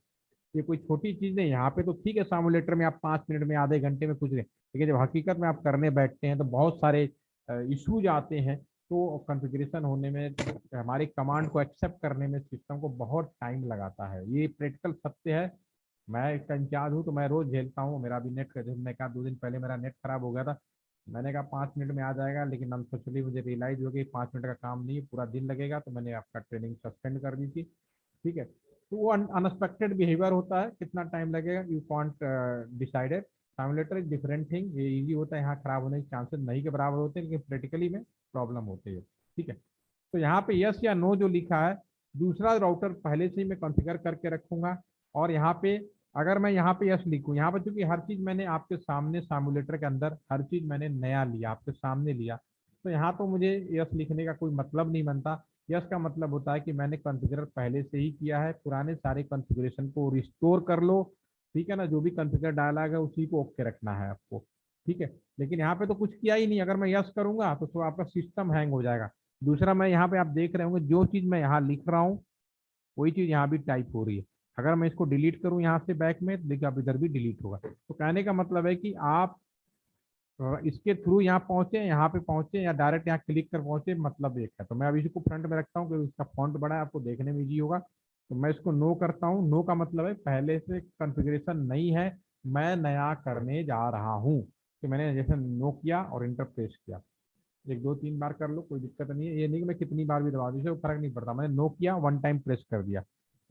ये कोई छोटी चीज नहीं। यहाँ पे तो ठीक है, सामुलेटर में आप 5 मिनट में, आधे घंटे में कुछ नहीं, लेकिन जब हकीकत में आप करने बैठते हैं तो बहुत सारे इश्यूज आते हैं। तो कॉन्फ़िगरेशन होने में, हमारे कमांड को एक्सेप्ट करने में सिस्टम को बहुत टाइम लगाता है, ये प्रैक्टिकल सत्य है। मैं इसका इंचार्ज हूँ तो मैं रोज झेलता हूँ। मेरा भी नेट, मैं कहा 2 दिन पहले मेरा नेट खराब हो गया था, मैंने कहा 5 मिनट में आ जाएगा, लेकिन अनफॉर्चुनेटली मुझे रियलाइज हो गई 5 मिनट का काम नहीं है, पूरा दिन लगेगा, तो मैंने आपका ट्रेनिंग सस्पेंड कर दी थी। ठीक है, तो वो अनएक्सपेक्टेड बिहेवियर होता है, कितना टाइम लगेगा you can't decided. Simulator is different thing, ये इजी होता है, यहाँ खराब होने के चांसेस नहीं के बराबर होते हैं, लेकिन प्रैक्टिकली में प्रॉब्लम होती है। ठीक है, तो यहाँ पे यस या नो जो लिखा है, दूसरा राउटर पहले से ही मैं कॉन्फ़िगर करके रखूंगा। और यहाँ पे अगर मैं यहाँ पे यस लिखूँ, यहाँ पर चूंकि हर चीज़ मैंने आपके सामने सामुलेटर के अंदर हर चीज़ मैंने नया लिया, आपके सामने लिया, तो यहाँ तो मुझे यस लिखने का कोई मतलब नहीं बनता। यस का मतलब होता है कि मैंने कॉन्फ़िगर पहले से ही किया है, पुराने सारे कॉन्फ़िगरेशन को रिस्टोर कर लो। ठीक है ना, जो भी कॉन्फ़िगर डायलॉग है उसी को ओके रखना है आपको। ठीक है, लेकिन यहाँ पे तो कुछ किया ही नहीं, अगर मैं यस करूंगा तो आपका सिस्टम हैंग हो जाएगा। दूसरा, मैं यहाँ पे आप देख रहे होंगे जो चीज़ मैं यहाँ लिख रहा हूँ वही चीज़ यहाँ भी टाइप हो रही है। अगर मैं इसको डिलीट करूँ यहाँ से बैक में, तो देखिए आप इधर भी डिलीट होगा। तो कहने का मतलब है कि आप इसके थ्रू यहाँ पहुंचे, यहाँ पे पहुंचे या डायरेक्ट यहाँ क्लिक कर पहुंचे, मतलब एक है। तो मैं अभी इसको फ्रंट में रखता हूँ क्योंकि इसका फॉन्ट बड़ा है, आपको देखने में इजी होगा। तो मैं इसको नो करता हूँ। नो का मतलब है पहले से कॉन्फ़िगरेशन नहीं है, मैं नया करने जा रहा हूँ। तो मैंने जैसे नो किया और इंटर प्रेस किया, एक दो तीन बार कर लो, कोई दिक्कत नहीं है। ये नहीं कि मैं कितनी बार भी दबा दूँ, इससे फर्क नहीं पड़ता। मैंने नो किया, वन टाइम प्रेस कर दिया,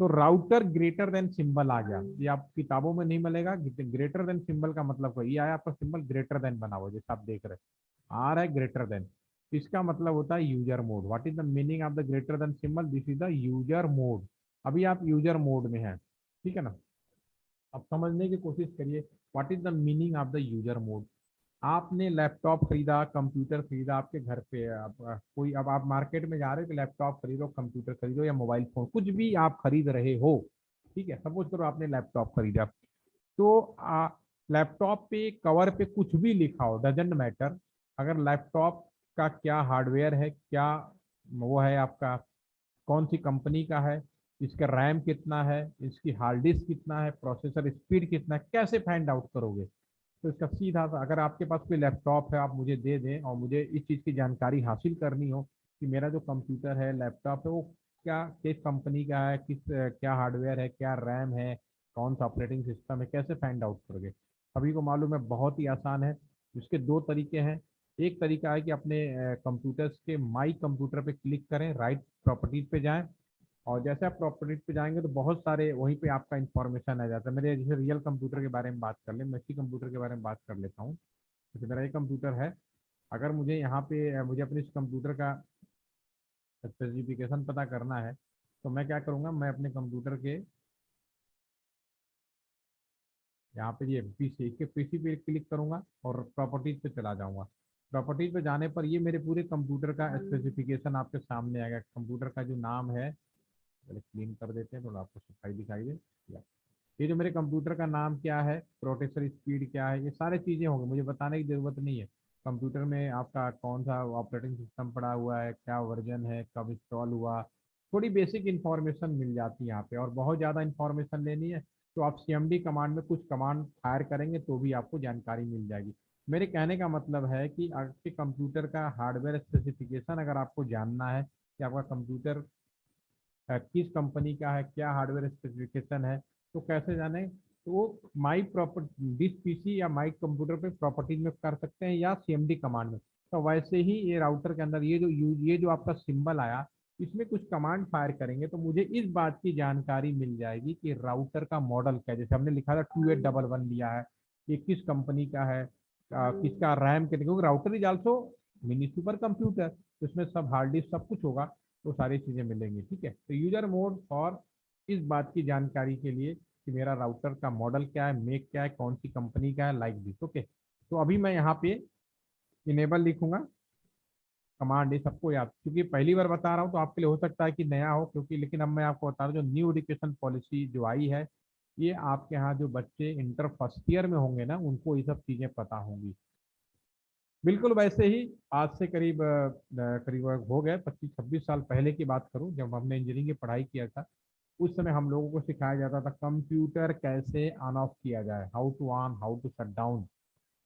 तो राउटर ग्रेटर देन सिंबल आ गया। ये आप किताबों में नहीं मिलेगा। ग्रेटर देन सिंबल का मतलब ये आया आपका सिंबल ग्रेटर देन बना हुआ, जैसे आप देख रहे हैं आ रहा है ग्रेटर देन। इसका मतलब होता है user mode. What is the meaning of the greater than symbol? This is the user mode. अभी आप यूजर मोड में हैं, ठीक है ना। अब समझने की कोशिश करिए, what is the meaning of the user mode. आपने लैपटॉप खरीदा, कंप्यूटर खरीदा, आपके घर पे आप कोई, अब आप मार्केट में जा रहे हो कि लैपटॉप खरीदो, कंप्यूटर खरीदो या मोबाइल फोन, कुछ भी आप खरीद रहे हो। ठीक है, सपोज करो आपने लैपटॉप खरीदा, तो लैपटॉप पे कवर पे कुछ भी लिखा हो, डजेंट मैटर। अगर लैपटॉप का क्या हार्डवेयर है, क्या वो है आपका, कौन सी कंपनी का है, इसका रैम कितना है, इसकी हार्ड डिस्क कितना है, प्रोसेसर स्पीड कितना है, कैसे फाइंड आउट करोगे? तो इसका सीधा सा, अगर आपके पास कोई लैपटॉप है आप मुझे दे दें और मुझे इस चीज़ की जानकारी हासिल करनी हो कि मेरा जो कंप्यूटर है, लैपटॉप है, वो क्या किस कंपनी का है, किस क्या हार्डवेयर है, क्या रैम है, कौन सा ऑपरेटिंग सिस्टम है, कैसे फाइंड आउट करोगे? सभी को मालूम है, बहुत ही आसान है। इसके दो तरीके हैं। एक तरीका है कि अपने कंप्यूटर्स के माई कंप्यूटर पे क्लिक करें, राइट प्रॉपर्टीज पे जाएं, और जैसे आप प्रॉपर्टीज पे जाएंगे तो बहुत सारे वहीं पे आपका इंफॉर्मेशन आ जाता है। मेरे जैसे रियल कंप्यूटर के बारे में बात कर ले, मैं इसी कंप्यूटर के बारे में बात कर लेता हूँ। जैसे मेरा ये कंप्यूटर है, अगर मुझे यहाँ पे मुझे अपने इस कंप्यूटर का स्पेसिफिकेशन पता करना है, तो मैं क्या करूँगा, मैं अपने कंप्यूटर के यहाँ पे ये पीसी, इसके पीसी पे क्लिक करूंगा और प्रॉपर्टीज पे चला जाऊंगा। प्रॉपर्टीज पे जाने पर ये मेरे पूरे कंप्यूटर का स्पेसिफिकेशन आपके सामने आएगा। कंप्यूटर का जो नाम है, पहले क्लीन कर देते हैं थोड़ा, आपको सफाई दिखाई दे। ये जो मेरे कंप्यूटर का नाम क्या है, प्रोसेसर स्पीड क्या है, ये सारी चीज़ें होंगी, मुझे बताने की ज़रूरत नहीं है। कंप्यूटर में आपका कौन सा ऑपरेटिंग सिस्टम पड़ा हुआ है, क्या वर्जन है, कब इंस्टॉल हुआ, थोड़ी बेसिक इन्फॉर्मेशन मिल जाती है यहाँ पे। और बहुत ज़्यादा इन्फॉर्मेशन लेनी है तो आप सीएमडी कमांड में कुछ कमांड फायर करेंगे तो भी आपको जानकारी मिल जाएगी। मेरे कहने का मतलब है कि आपके कंप्यूटर का हार्डवेयर स्पेसिफिकेशन अगर आपको जानना है कि आपका कंप्यूटर किस कंपनी का है, क्या हार्डवेयर स्पेसिफिकेशन है, तो कैसे जाने? तो माई प्रॉपर्टी डिस पीसी या माई कंप्यूटर पे प्रॉपर्टीज में कर सकते हैं या सीएमडी कमांड में। तो वैसे ही ये राउटर के अंदर ये जो आपका सिंबल आया, इसमें कुछ कमांड फायर करेंगे तो मुझे इस बात की जानकारी मिल जाएगी कि राउटर का मॉडल क्या है। जैसे हमने लिखा था 2811 लिया है, ये किस कंपनी का है, किसका रैम कितने, क्योंकि router is also mini super computer, तो इसमें सब हार्ड डिस्क सब कुछ होगा, तो सारी चीज़ें मिलेंगी। ठीक है, तो यूजर मोड और इस बात की जानकारी के लिए कि मेरा राउटर का मॉडल क्या है, मेक क्या है, कौन सी कंपनी का है, लाइक दिस। ओके, तो अभी मैं यहाँ पे इनेबल लिखूंगा। कमांड ये सबको याद, क्योंकि पहली बार बता रहा हूँ तो आपके लिए हो सकता है कि नया हो, क्योंकि लेकिन अब मैं आपको बता रहा हूँ जो न्यू एजुकेशन पॉलिसी जो आई है, ये आपके यहाँ जो बच्चे इंटर फर्स्ट ईयर में होंगे ना, उनको ये सब चीज़ें पता होंगी। बिल्कुल वैसे ही आज से करीब हो गए 25-26 साल पहले की बात करूं, जब हमने इंजीनियरिंग की पढ़ाई किया था, उस समय हम लोगों को सिखाया जाता था कंप्यूटर कैसे ऑन ऑफ किया जाए, how to on how to shut down.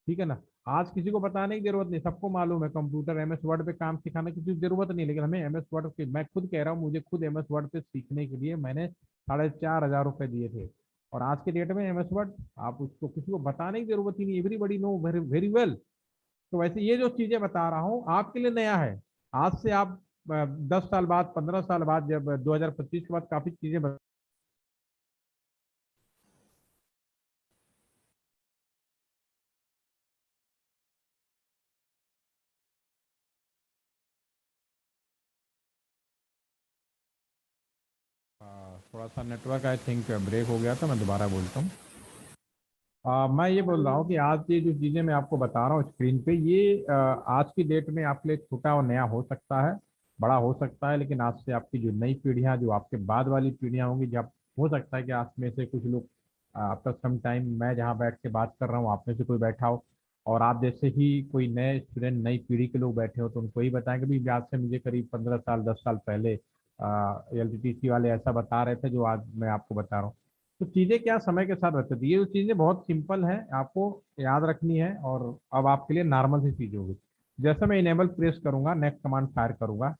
ठीक है ना। आज किसी को बताने की जरूरत नहीं, सबको मालूम है कंप्यूटर एमएस वर्ड पे काम सिखाने की कुछ जरूरत नहीं। लेकिन हमें एमएस वर्ड पे, मैं खुद कह रहा हूँ, मुझे खुद एमएस वर्ड पे सीखने के लिए मैंने 4,500 रुपये दिए थे। और आज के डेट में एमएस वर्ड आप उसको किसी को बताने की जरूरत ही नहीं, everybody know very very well. तो वैसे ये जो चीजें बता रहा हूँ आपके लिए नया है। आज से आप 10 साल बाद, 15 साल बाद, जब 2025 के बाद काफी चीजें थोड़ा सा नेटवर्क आई थिंक ब्रेक हो गया था, मैं दोबारा बोलता हूँ। मैं ये बोल रहा हूँ कि आज ये जो चीज़ें मैं आपको बता रहा हूँ स्क्रीन पे, ये आज की डेट में आपके लिए छोटा और नया हो सकता है। बड़ा हो सकता है, लेकिन आज से आपकी जो नई पीढ़ियां, जो आपके बाद वाली पीढ़ियां होंगी, जब हो सकता है कि आप में से कुछ लोग आफ्टर सम टाइम मैं जहाँ बैठ के बात कर रहा हूँ, आप में से कोई बैठा हो और आप जैसे ही कोई नए स्टूडेंट, नई पीढ़ी के लोग बैठे हो, तो उनको ही बताएंगे भी आज से मुझे करीब 15 साल 10 साल पहले LTTC वाले ऐसा बता रहे थे जो आज मैं आपको बता रहा हूँ। तो चीज़ें क्या समय के साथ बदलती है, ये चीज़ें बहुत सिंपल है, आपको याद रखनी है और अब आपके लिए नॉर्मल सी चीज़ होगी। जैसे मैं इनेबल प्रेस करूंगा, नेक्स्ट कमांड फायर करूंगा,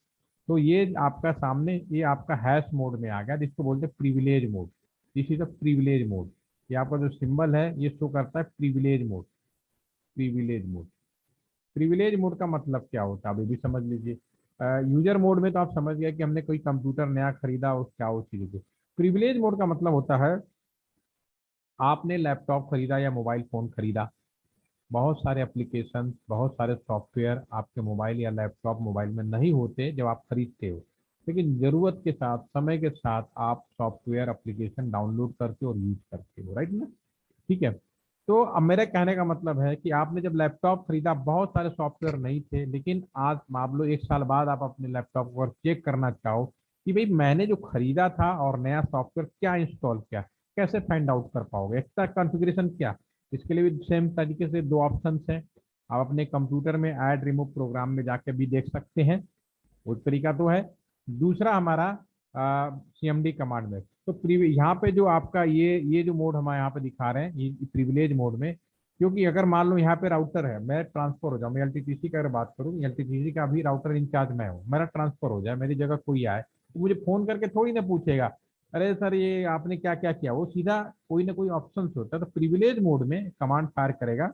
तो ये आपका सामने ये आपका हैश मोड में आ गया, जिसको बोलते हैं privilege mode. This is a privilege mode. ये आपका जो सिंबल है ये शो करता है privilege mode. Privilege mode, privilege mode का मतलब क्या होता है अभी भी समझ लीजिए। यूजर मोड में तो आप समझ गए कि हमने कोई कंप्यूटर नया खरीदा और क्या वो चीज़ होगी। प्रिविलेज मोड का मतलब होता है आपने लैपटॉप खरीदा या मोबाइल फोन खरीदा, बहुत सारे एप्लीकेशन, बहुत सारे सॉफ्टवेयर आपके मोबाइल या लैपटॉप मोबाइल में नहीं होते जब आप खरीदते हो, लेकिन ज़रूरत के साथ, समय के साथ आप सॉफ्टवेयर एप्लीकेशन डाउनलोड करके और यूज करते हो, राइट ना। ठीक है। तो अब मेरे कहने का मतलब है कि आपने जब लैपटॉप खरीदा, बहुत सारे सॉफ्टवेयर नहीं थे, लेकिन आज मान लो 1 साल बाद आप अपने लैपटॉप को चेक करना चाहो कि भाई मैंने जो खरीदा था और नया सॉफ्टवेयर क्या इंस्टॉल किया, कैसे फाइंड आउट कर पाओगे, एक्स्ट्रा कॉन्फ़िगरेशन क्या। इसके लिए भी सेम तरीके से दो ऑप्शन हैं। आप अपने कंप्यूटर में ऐड रिमूव प्रोग्राम में जाके भी देख सकते हैं, वो तरीका तो है। दूसरा हमारा CMD कमांड में, तो यहाँ पे जो आपका ये जो मोड हम यहाँ पे दिखा रहे हैं, ये प्रिविलेज मोड में, क्योंकि अगर मान लो यहाँ पे राउटर है, मैं ट्रांसफर हो जाऊँ, मैं LTTC का अगर बात करूँ, LTTC का अभी राउटर इंचार्ज मैं हूँ, मेरा ट्रांसफर हो जाए, मेरी जगह कोई आए, तो मुझे फोन करके थोड़ी ना पूछेगा अरे सर ये आपने क्या क्या किया, वो सीधा कोई ना कोई ऑप्शन होता है। तो प्रिविलेज मोड में कमांड फायर करेगा।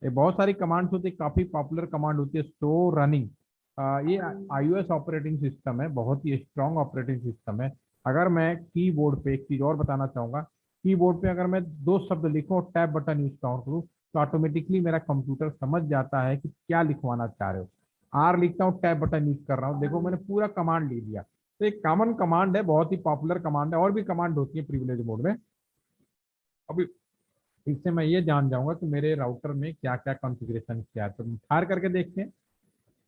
ये बहुत सारी कमांड्स होती है, काफी पॉपुलर कमांड होती है स्लो रनिंग। ये iOS ऑपरेटिंग सिस्टम है, बहुत ही स्ट्रॉन्ग ऑपरेटिंग सिस्टम है। अगर मैं कीबोर्ड पे एक चीज और बताना चाहूंगा, कीबोर्ड पे अगर मैं दो शब्द लिखूं और टैब बटन यूज करूँ, तो ऑटोमेटिकली मेरा कंप्यूटर समझ जाता है कि क्या लिखवाना चाह रहे हो। आर लिखता हूँ, टैब बटन यूज कर रहा हूँ, देखो मैंने पूरा कमांड लिख दिया। तो एक कॉमन कमांड है, बहुत ही पॉपुलर कमांड है, और भी कमांड होती है प्रिविलेज मोड में। अभी इससे मैं ये जान जाऊंगा कि मेरे राउटर में क्या क्या कॉन्फ़िगरेशन किया है, तो फायर करके देखते हैं।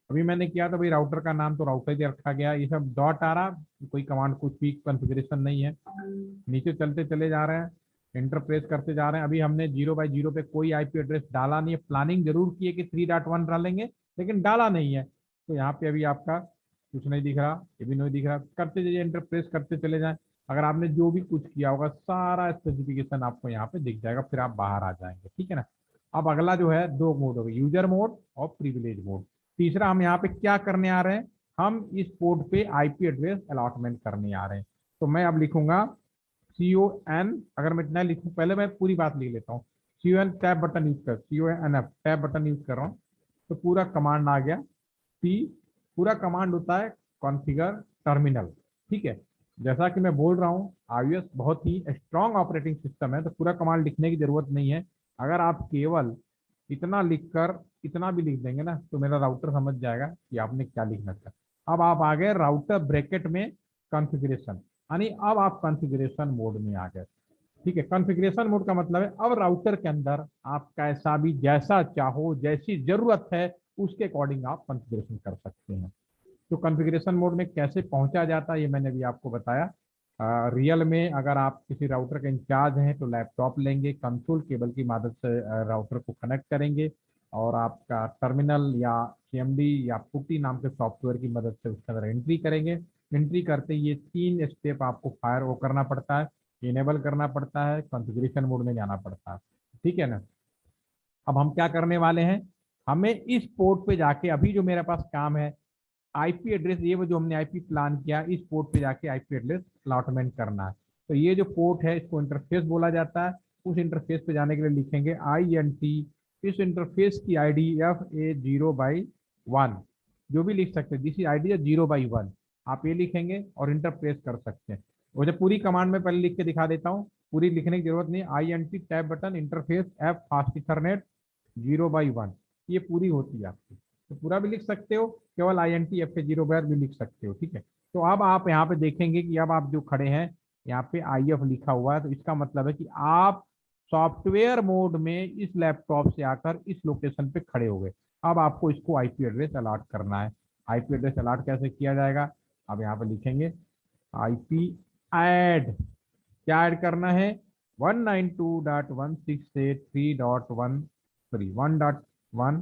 अभी मैंने किया तो भाई राउटर का नाम तो राउटर ही रखा गया, ये सब डॉट आ रहा, कोई कमांड कुछ भी कॉन्फ़िगरेशन नहीं है। नीचे चलते चले जा रहे हैं, इंटरप्रेस करते जा रहे हैं। अभी हमने 0/0 पे कोई IP एड्रेस डाला नहीं है, प्लानिंग जरूर की है कि 3.1 डालेंगे, लेकिन डाला नहीं है। तो यहाँ पे अभी आपका कुछ नहीं दिख रहा, ये भी नहीं दिख रहा, करते जाइए, इंटरप्रेस करते चले जाएं। अगर आपने जो भी कुछ किया होगा सारा स्पेसिफिकेशन आपको यहाँ पे दिख जाएगा, फिर आप बाहर आ जाएंगे, ठीक है ना। अब अगला जो है, दो मोड हो गए, यूजर मोड और प्रिविलेज मोड। तीसरा हम यहाँ पे क्या करने आ रहे हैं, हम इस पोर्ट पे IP एड्रेस अलॉटमेंट करने आ रहे हैं। तो मैं अब लिखूंगा CON, अगर मैं इतना लिखूं, पहले मैं पूरी बात लिख लेता हूँ। CON टैब बटन यूज कर, CONF टैब बटन यूज कर रहा हूँ, तो पूरा कमांड आ गया। सी, पूरा कमांड होता है कॉन्फ़िगर टर्मिनल, ठीक है। जैसा कि मैं बोल रहा हूँ, iOS बहुत ही स्ट्रॉन्ग ऑपरेटिंग सिस्टम है, तो पूरा कमांड लिखने की जरूरत नहीं है। अगर आप केवल इतना लिखकर इतना भी लिख देंगे ना, तो मेरा राउटर समझ जाएगा कि आपने क्या लिखना था। अब आप आ गए राउटर ब्रैकेट में कॉन्फ़िगरेशन, यानी अब आप कॉन्फ़िगरेशन मोड में आ गए। ठीक है, कॉन्फ़िगरेशन मोड का मतलब है अब राउटर के अंदर आप कैसा भी, जैसा चाहो, जैसी जरूरत है उसके अकॉर्डिंग आप कॉन्फ़िगरेशन कर सकते हैं। तो कॉन्फ़िगरेशन मोड में कैसे पहुंचा जाता है ये मैंने भी आपको बताया। रियल में अगर आप किसी राउटर के इंचार्ज हैं तो लैपटॉप लेंगे, कंसोल केबल की मदद से राउटर को कनेक्ट करेंगे, और आपका टर्मिनल या CMD या पुट्टी नाम के सॉफ्टवेयर की मदद से उसके अंदर एंट्री करेंगे। एंट्री करते ही ये 3 स्टेप आपको फायर वो करना पड़ता है, इनेबल करना पड़ता है, कॉन्फ़िगरेशन मोड में जाना पड़ता है, ठीक है ना। अब हम क्या करने वाले हैं, हमें इस पोर्ट पे जाके, अभी जो मेरे पास काम है, IP एड्रेस, ये वो जो हमने IP प्लान किया, इस पोर्ट पे जाके IP एड्रेस अलॉटमेंट करना है। तो ये जो पोर्ट है इसको इंटरफेस बोला जाता है। उस इंटरफेस पे जाने के लिए लिखेंगे INT, इस इंटरफेस की ID FA0/1, जो भी लिख सकते हैं, दिस ID है 0/1, आप ये लिखेंगे और इंटरप्रेस कर सकते हैं। वो जब पूरी कमांड में पहले लिख के दिखा देता हूँ, पूरी लिखने की जरूरत नहीं। INT tab button interface F fast Ethernet 0/1, ये पूरी होती है आपकी। तो पूरा भी लिख सकते हो, केवल INT FA0 भी लिख सकते हो, ठीक है। तो अब आप यहाँ पे देखेंगे कि अब आप जो खड़े हैं यहाँ पे IF लिखा हुआ है, तो इसका मतलब है कि आप सॉफ्टवेयर मोड में इस लैपटॉप से आकर इस लोकेशन पे खड़े हो गए। अब आपको इसको IP एड्रेस अलॉट करना है। आईपी एड्रेस अलॉट कैसे किया जाएगा, अब यहाँ पे लिखेंगे आईपी ऐड, क्या ऐड करना है, 192.168.3.1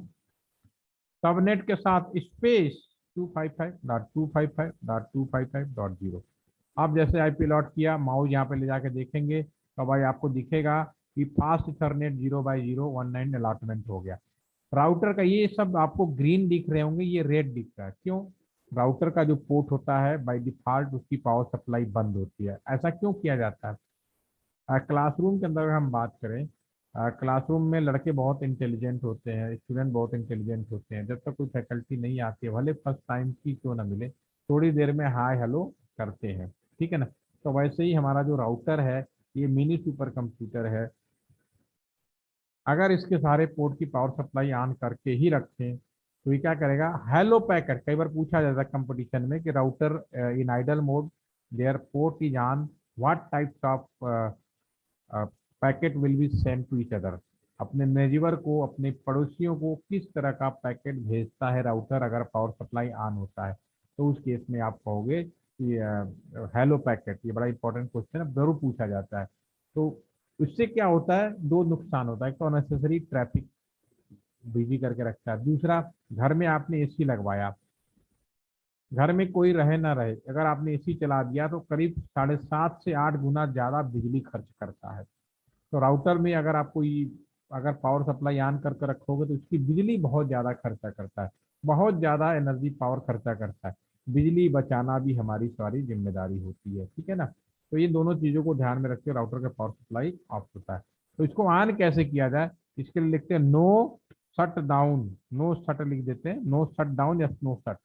सबनेट के साथ स्पेस 255.255.255.0। अब जैसे आईपी लॉट किया, माउस यहाँ पे ले जाके देखेंगे तो भाई आपको दिखेगा कि फास्ट इथरनेट 0/0 19 अलॉटमेंट हो गया। राउटर का ये सब आपको ग्रीन दिख रहे होंगे, ये रेड दिख रहा है, क्यों? राउटर का जो पोर्ट होता है बाय डिफॉल्ट उसकी पावर सप्लाई बंद होती है। ऐसा क्यों किया जाता है? क्लासरूम के अंदर अगर हम बात करें, क्लासरूम में लड़के बहुत इंटेलिजेंट होते हैं, स्टूडेंट बहुत इंटेलिजेंट होते हैं। जब तक कोई फैकल्टी नहीं आती है, भले फर्स्ट टाइम की क्यों ना मिले, थोड़ी देर में हाय हेलो करते हैं, ठीक है ना। तो वैसे ही हमारा जो राउटर है, ये मिनी सुपर कंप्यूटर है। अगर इसके सारे पोर्ट की पावर सप्लाई ऑन करके ही रखें तो ये क्या करेगा, हेलो पैकेट, कई बार पूछा जाता है कंपटीशन में कि router in idle mode their port is on, what types of packet will be send to each other. अपने नेजिवर को, अपने पड़ोसियों को किस तरह का पैकेट भेजता है राउटर अगर पावर सप्लाई ऑन होता है, तो उस केस में आप कहोगे कि हेलो पैकेट। ये बड़ा इंपॉर्टेंट क्वेश्चन है, जरूर पूछा जाता है। तो उससे क्या होता है, दो नुकसान होता है, एक तो अननेसेसरी ट्रैफिक बिजी करके रखता है, दूसरा घर में आपने एसी लगवाया, घर में कोई रहे ना रहे, अगर आपने एसी चला दिया तो करीब 7.5 से 8 गुना ज्यादा बिजली खर्च करता है। तो राउटर में अगर आप कोई, अगर पावर सप्लाई ऑन करके रखोगे तो उसकी बिजली बहुत ज़्यादा खर्चा करता है, बहुत ज़्यादा एनर्जी पावर खर्चा करता है। बिजली बचाना भी हमारी सारी जिम्मेदारी होती है, ठीक है ना। तो ये दोनों चीज़ों को ध्यान में रखते हुए राउटर का पावर सप्लाई ऑफ होता है। तो इसको ऑन कैसे किया जाए, इसके लिए लिखते हैं no shut down, no shut लिख देते हैं, नो शट डाउन या नो शट।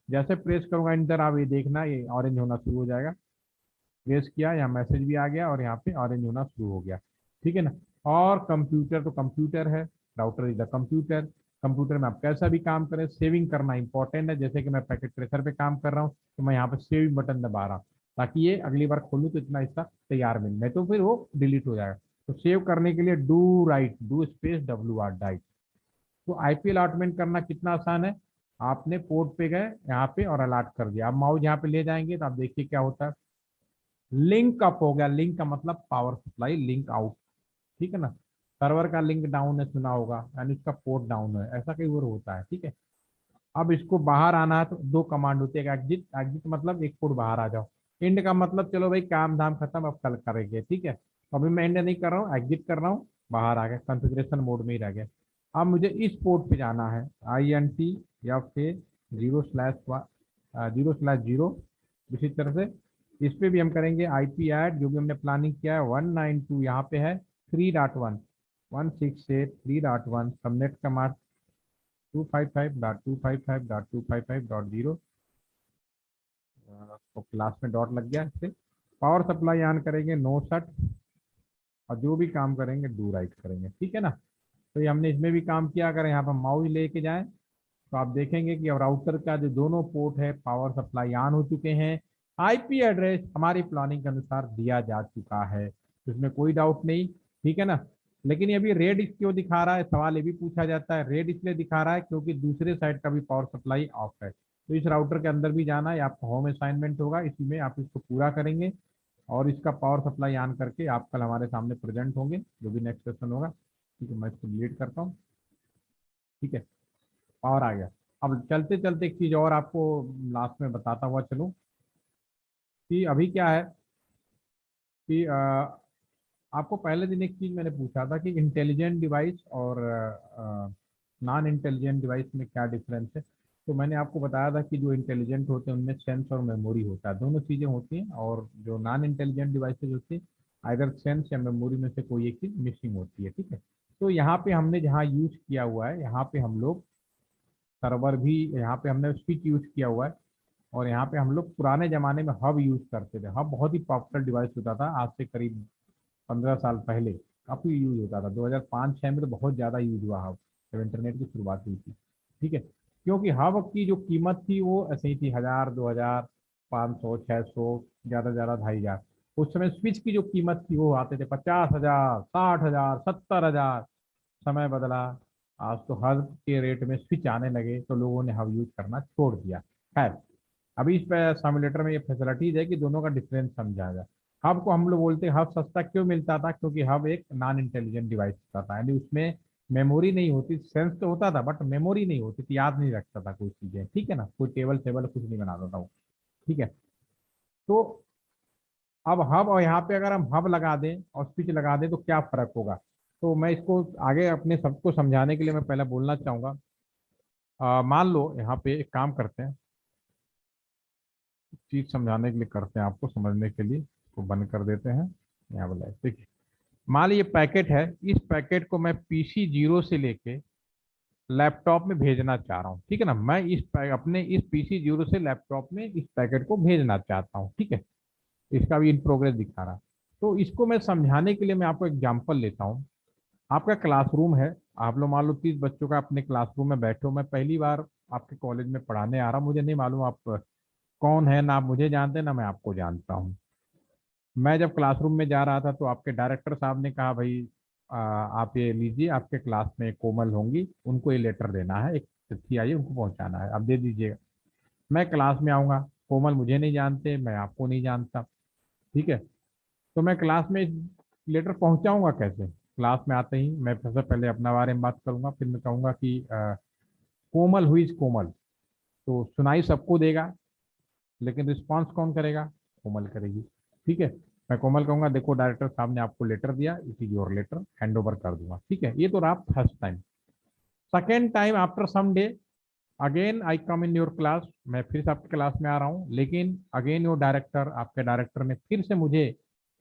जैसे प्रेस करूंगा इंटर, आप ये देखना ये ऑरेंज होना शुरू हो जाएगा। प्रेस किया, यहाँ मैसेज भी आ गया और यहाँ पे ऑरेंज होना शुरू हो गया, ठीक है ना। और कंप्यूटर तो कंप्यूटर है, router is the computer. Computer में आप कैसा भी काम करें, सेविंग करना इंपॉर्टेंट है। जैसे कि मैं पैकेट ट्रेसर पे काम कर रहा हूँ तो मैं यहाँ पे सेविंग बटन दबा रहा हूँ, ताकि ये अगली बार खोलूँ तो इतना हिस्सा तैयार मिले, नहीं तो फिर वो डिलीट हो जाएगा। तो सेव करने के लिए do right, do space WR diet. तो आईपी अलॉटमेंट करना कितना आसान है, आपने पोर्ट पे गए यहाँ पे और अलॉट कर दिया। आप माउस यहाँ पे ले जाएंगे तो आप देखिए क्या होता है, लिंक अप हो गया। लिंक का मतलब पावर सप्लाई, लिंक आउट, ठीक है ना। सर्वर का लिंक डाउन है, सुना होगा, यानी उसका पोर्ट डाउन है, ऐसा कई बार होता है, ठीक है। अब इसको बाहर आना है तो दो कमांड होती है, एग्जिट, एग्जिट मतलब एक फुट बाहर आ जाओ। इंड का मतलब चलो भाई काम धाम खत्म, अब कल करेंगे, ठीक है। तो अभी मैं इंड नहीं कर रहा हूँ, एग्जिट कर रहा हूँ, बाहर आ गया, कॉन्फ़िगरेशन मोड में ही रह गया। अब मुझे इस पोर्ट पे जाना है, INT या फिर 0/0। इसी तरह से इस पे भी हम करेंगे IP ऐड, जो भी हमने प्लानिंग किया है 192, यहाँ पे है 3.1, 168.3.1 सबनेट कमांड 255.255.255.0। तो क्लास में डॉट लग गया इससे। पावर सप्लाई ऑन करेंगे नो शट, और जो भी काम करेंगे डू राइट करेंगे, ठीक है ना। तो ये हमने इसमें भी काम किया। अगर यहाँ पर माउस लेके जाएं तो आप देखेंगे कि अब राउटर का जो दोनों पोर्ट है पावर सप्लाई ऑन हो चुके हैं। आईपी एड्रेस हमारी प्लानिंग के अनुसार दिया जा चुका है, तो इसमें कोई डाउट नहीं, ठीक है ना। लेकिन ये अभी रेड क्यों दिखा रहा है, सवाल ये भी पूछा जाता है। रेड इसलिए दिखा रहा है क्योंकि दूसरे साइड का भी पावर सप्लाई ऑफ है। तो इस राउटर के अंदर भी जाना है, आपका होम असाइनमेंट होगा, इसी में आप इसको पूरा करेंगे और इसका पावर सप्लाई ऑन करके आप कल हमारे सामने प्रेजेंट होंगे, जो भी नेक्स्ट सेशन होगा, ठीक है। मैं इसको डिलीट करता हूँ, ठीक है। और आ गया। अब चलते चलते एक चीज और आपको लास्ट में बताता हुआ चलूं कि अभी क्या है कि आपको पहले दिन एक चीज मैंने पूछा था कि इंटेलिजेंट डिवाइस और नॉन इंटेलिजेंट डिवाइस में क्या डिफरेंस है। तो मैंने आपको बताया था कि जो इंटेलिजेंट होते हैं उनमें सेंस और मेमोरी होता है, दोनों चीज़ें होती हैं। और जो नॉन इंटेलिजेंट डिवाइसेज होती है, आइदर सेंस या मेमोरी में से कोई एक चीज़ मिसिंग होती है, ठीक है। तो यहाँ पे हमने जहाँ यूज किया हुआ है, यहाँ पे हम लोग सर्वर भी, यहाँ पे हमने स्विच यूज किया हुआ है। और यहाँ पे हम लोग पुराने ज़माने में हब यूज करते थे। हब बहुत ही पॉपुलर डिवाइस होता था, आज से करीब 15 साल पहले काफ़ी यूज होता था। 2005-06 में तो बहुत ज़्यादा यूज हुआ हब, जब इंटरनेट की शुरुआत हुई थी, ठीक है। क्योंकि हब की जो कीमत थी वो ऐसे ही थी, 1000, 2000, 500, 600, ज़्यादा से ज़्यादा 2500। उस समय स्विच की जो कीमत थी वो आते थे 50,000, 60,000, 70,000। समय बदला, आज तो हब के रेट में स्विच आने लगे तो लोगों ने हब यूज करना छोड़ दिया। खैर, अभी इस सिमुलेटर में ये फैसिलिटीज है कि दोनों का डिफरेंस समझा जाए। हब को हम लोग बोलते हैं, हब सस्ता क्यों मिलता था, क्योंकि हब एक नॉन इंटेलिजेंट डिवाइस होता था, यानी उसमें मेमोरी नहीं होती, सेंस तो होता था बट मेमोरी नहीं होती थी, याद नहीं रखता था कोई चीजें, ठीक है ना, कोई टेबल टेबल कुछ नहीं बनाता था वो। ठीक है। तो अब हब और यहाँ पे अगर हम हब लगा दें और स्विच लगा दें तो क्या फर्क होगा। तो मैं इसको आगे अपने सबको समझाने के लिए मैं पहले बोलना चाहूंगा। मान लो यहाँ पे एक काम करते हैं, चीज समझाने के लिए करते हैं, आपको समझने के लिए इसको बंद कर देते हैं। यहाँ बोला देखिए, मान ली ये पैकेट है, इस पैकेट को मैं पीसी जीरो से लेके लैपटॉप में भेजना चाह रहा हूँ, ठीक है ना, मैं अपने इस पीसी जीरो से लैपटॉप में इस पैकेट को भेजना चाहता हूँ, ठीक है। इसका भी इन प्रोग्रेस दिखा रहा है। तो इसको मैं समझाने के लिए मैं आपको एग्जांपल लेता हूँ। आपका क्लासरूम है, आप लोग मान लो 30 बच्चों का अपने क्लासरूम में बैठे हो, मैं पहली बार आपके कॉलेज में पढ़ाने आ रहा हूँ, मुझे नहीं मालूम आप कौन है, ना आप मुझे जानते हैं ना मैं आपको जानता हूँ। मैं जब क्लासरूम में जा रहा था तो आपके डायरेक्टर साहब ने कहा, भाई आप ये लीजिए, आपके क्लास में कोमल होंगी, उनको ये लेटर देना है, एक चिट्ठी आई है उनको पहुंचाना है, आप दे दीजिएगा। मैं क्लास में आऊंगा, कोमल मुझे नहीं जानते, मैं आपको नहीं जानता, ठीक है। तो मैं क्लास में लेटर पहुंचाऊंगा कैसे। क्लास में आते ही मैं सबसे पहले अपना बारे में बात करूंगा, फिर मैं कहूंगा कि कोमल हुई इज कोमल। तो सुनाई सबको देगा, लेकिन रिस्पॉन्स कौन करेगा, कोमल करेगी, ठीक है। मैं कोमल कहूंगा, देखो डायरेक्टर साहब ने आपको लेटर दिया, it is your letter, hand over कर दूंगा, ठीक है। ये तो रहा first time. Second time after some day, again I come in your class, मैं फिर से आपके क्लास में आ रहा हूँ, लेकिन अगेन योर डायरेक्टर, आपके डायरेक्टर ने फिर से मुझे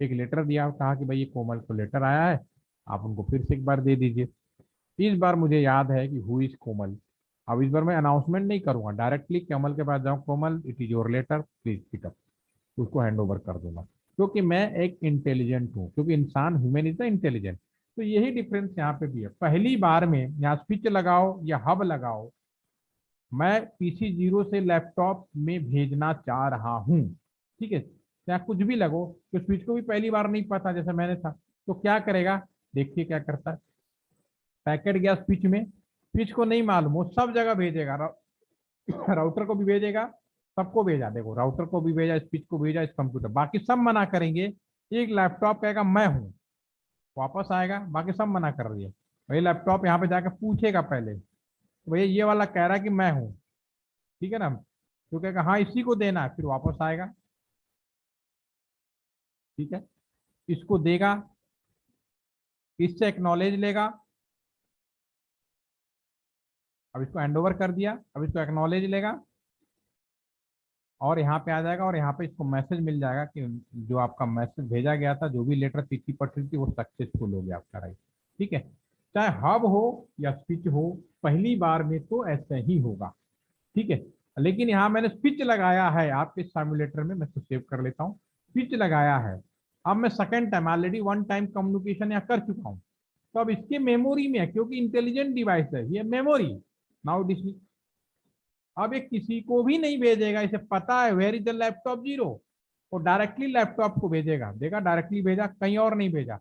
एक लेटर दिया, कहा कि भाई ये कोमल को लेटर आया है, आप उनको फिर से एक बार दे दीजिए। इस बार मुझे याद है कि हु इज कोमल। अब इस बार मैं अनाउंसमेंट नहीं करूंगा, डायरेक्टली कोमल के पास जाऊँ, Komal it is your letter please pick up, उसको हैंड ओवर कर दूंगा, क्योंकि मैं एक इंटेलिजेंट हूँ, क्योंकि इंसान ह्यूमन इज द इंटेलिजेंट। तो यही डिफरेंस यहाँ पे भी है, पहली बार में यहाँ स्विच लगाओ या हब लगाओ, मैं पीसी जीरो से लैपटॉप में भेजना चाह रहा हूँ, ठीक है, चाहे कुछ भी लगो। तो स्विच को भी पहली बार नहीं पता जैसे मैंने था, तो क्या करेगा, देखिए क्या करता है। पैकेट गया स्विच में, स्विच को नहीं मालूम, वो सब जगह भेजेगा, राउटर को भी भेजेगा, सबको भेजा, देखो राउटर को भी भेजा, स्विच को भेजा, इस कंप्यूटर, बाकी सब मना करेंगे। एक लैपटॉप कहेगा मैं हूँ, वापस आएगा, बाकी सब मना कर रही है। वही लैपटॉप यहाँ पे जाकर पूछेगा पहले, तो भैया ये वाला कह रहा है कि मैं हूँ, ठीक है ना, तो कहेगा हाँ इसी को देना है, फिर वापस आएगा, ठीक है, इसको देगा, इससे एक्नॉलेज लेगा। अब इसको हैंड ओवर कर दिया, अब इसको एक्नॉलेज लेगा और यहाँ पे आ जाएगा, और यहाँ पे इसको मैसेज मिल जाएगा कि जो आपका मैसेज भेजा गया था, जो भी लेटर चिट्ठी पत्री थी, वो सक्सेसफुल हो गया आपका, राइट, ठीक है। चाहे हब हो या स्विच हो, पहली बार में तो ऐसे ही होगा, ठीक है। लेकिन यहाँ मैंने स्विच लगाया है आपके सिमुलेटर में, मैं इसको सेव कर लेता हूँ, स्विच लगाया है। अब मैं second time, already one time communication यहाँ कर चुका हूँ, तो अब इसके मेमोरी में है, क्योंकि इंटेलिजेंट डिवाइस है ये, मेमोरी। नाउ अब ये किसी को भी नहीं भेजेगा, इसे पता है where is the laptop zero, वो डायरेक्टली लैपटॉप को भेजेगा, देखा डायरेक्टली भेजा, कहीं और नहीं भेजा,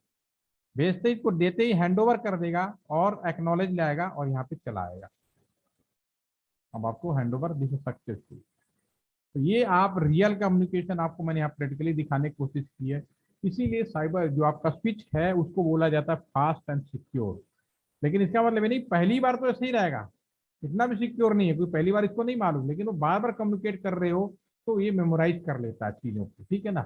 भेजते ही इसको देते ही हैंड ओवर कर देगा और एक्नॉलेज लाएगा और यहाँ पे चला आएगा। अब आपको हैंड ओवर दिस सक्सेसफुल। तो ये आप रियल कम्युनिकेशन आपको मैंने यहाँ प्रैक्टिकली दिखाने की कोशिश की है। इसीलिए साइबर जो आपका स्विच है उसको बोला जाता है फास्ट एंड सिक्योर। लेकिन इसका मतलब ये नहीं पहली बार तो ऐसे ही रहेगा, इतना भी सिक्योर नहीं है, कोई पहली बार इसको नहीं मालूम, लेकिन वो बार बार कम्युनिकेट कर रहे हो तो ये मेमोराइज कर लेता है चीजों को, ठीक है ना।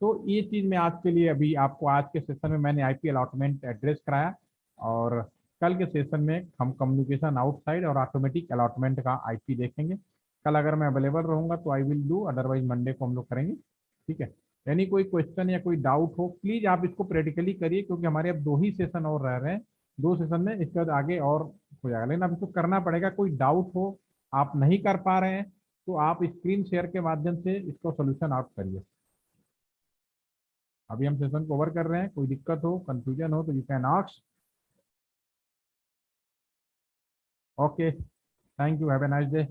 तो ये चीज मैं आज के लिए, अभी आपको आज के सेशन में मैंने आईपी अलॉटमेंट एड्रेस कराया, और कल के सेशन में हम कम्युनिकेशन आउटसाइड और ऑटोमेटिक अलॉटमेंट का आईपी देखेंगे। कल अगर मैं अवेलेबल रहूंगा तो I will do, otherwise Monday को हम लोग करेंगे, ठीक है। यानी कोई क्वेश्चन या कोई डाउट हो प्लीज आप इसको प्रैक्टिकली करिए, क्योंकि हमारे अब 2 ही सेशन और रह रहे हैं, 2 सेशन में इसके बाद आगे और हो जाएगा, लेकिन अब इसको करना पड़ेगा। कोई डाउट हो, आप नहीं कर पा रहे हैं, तो आप स्क्रीन शेयर के माध्यम से इसको सोल्यूशन आउट करिए। अभी हम सेशन कवर कर रहे हैं, कोई दिक्कत हो कंफ्यूजन हो तो you can ask. Okay, thank you, have a nice day.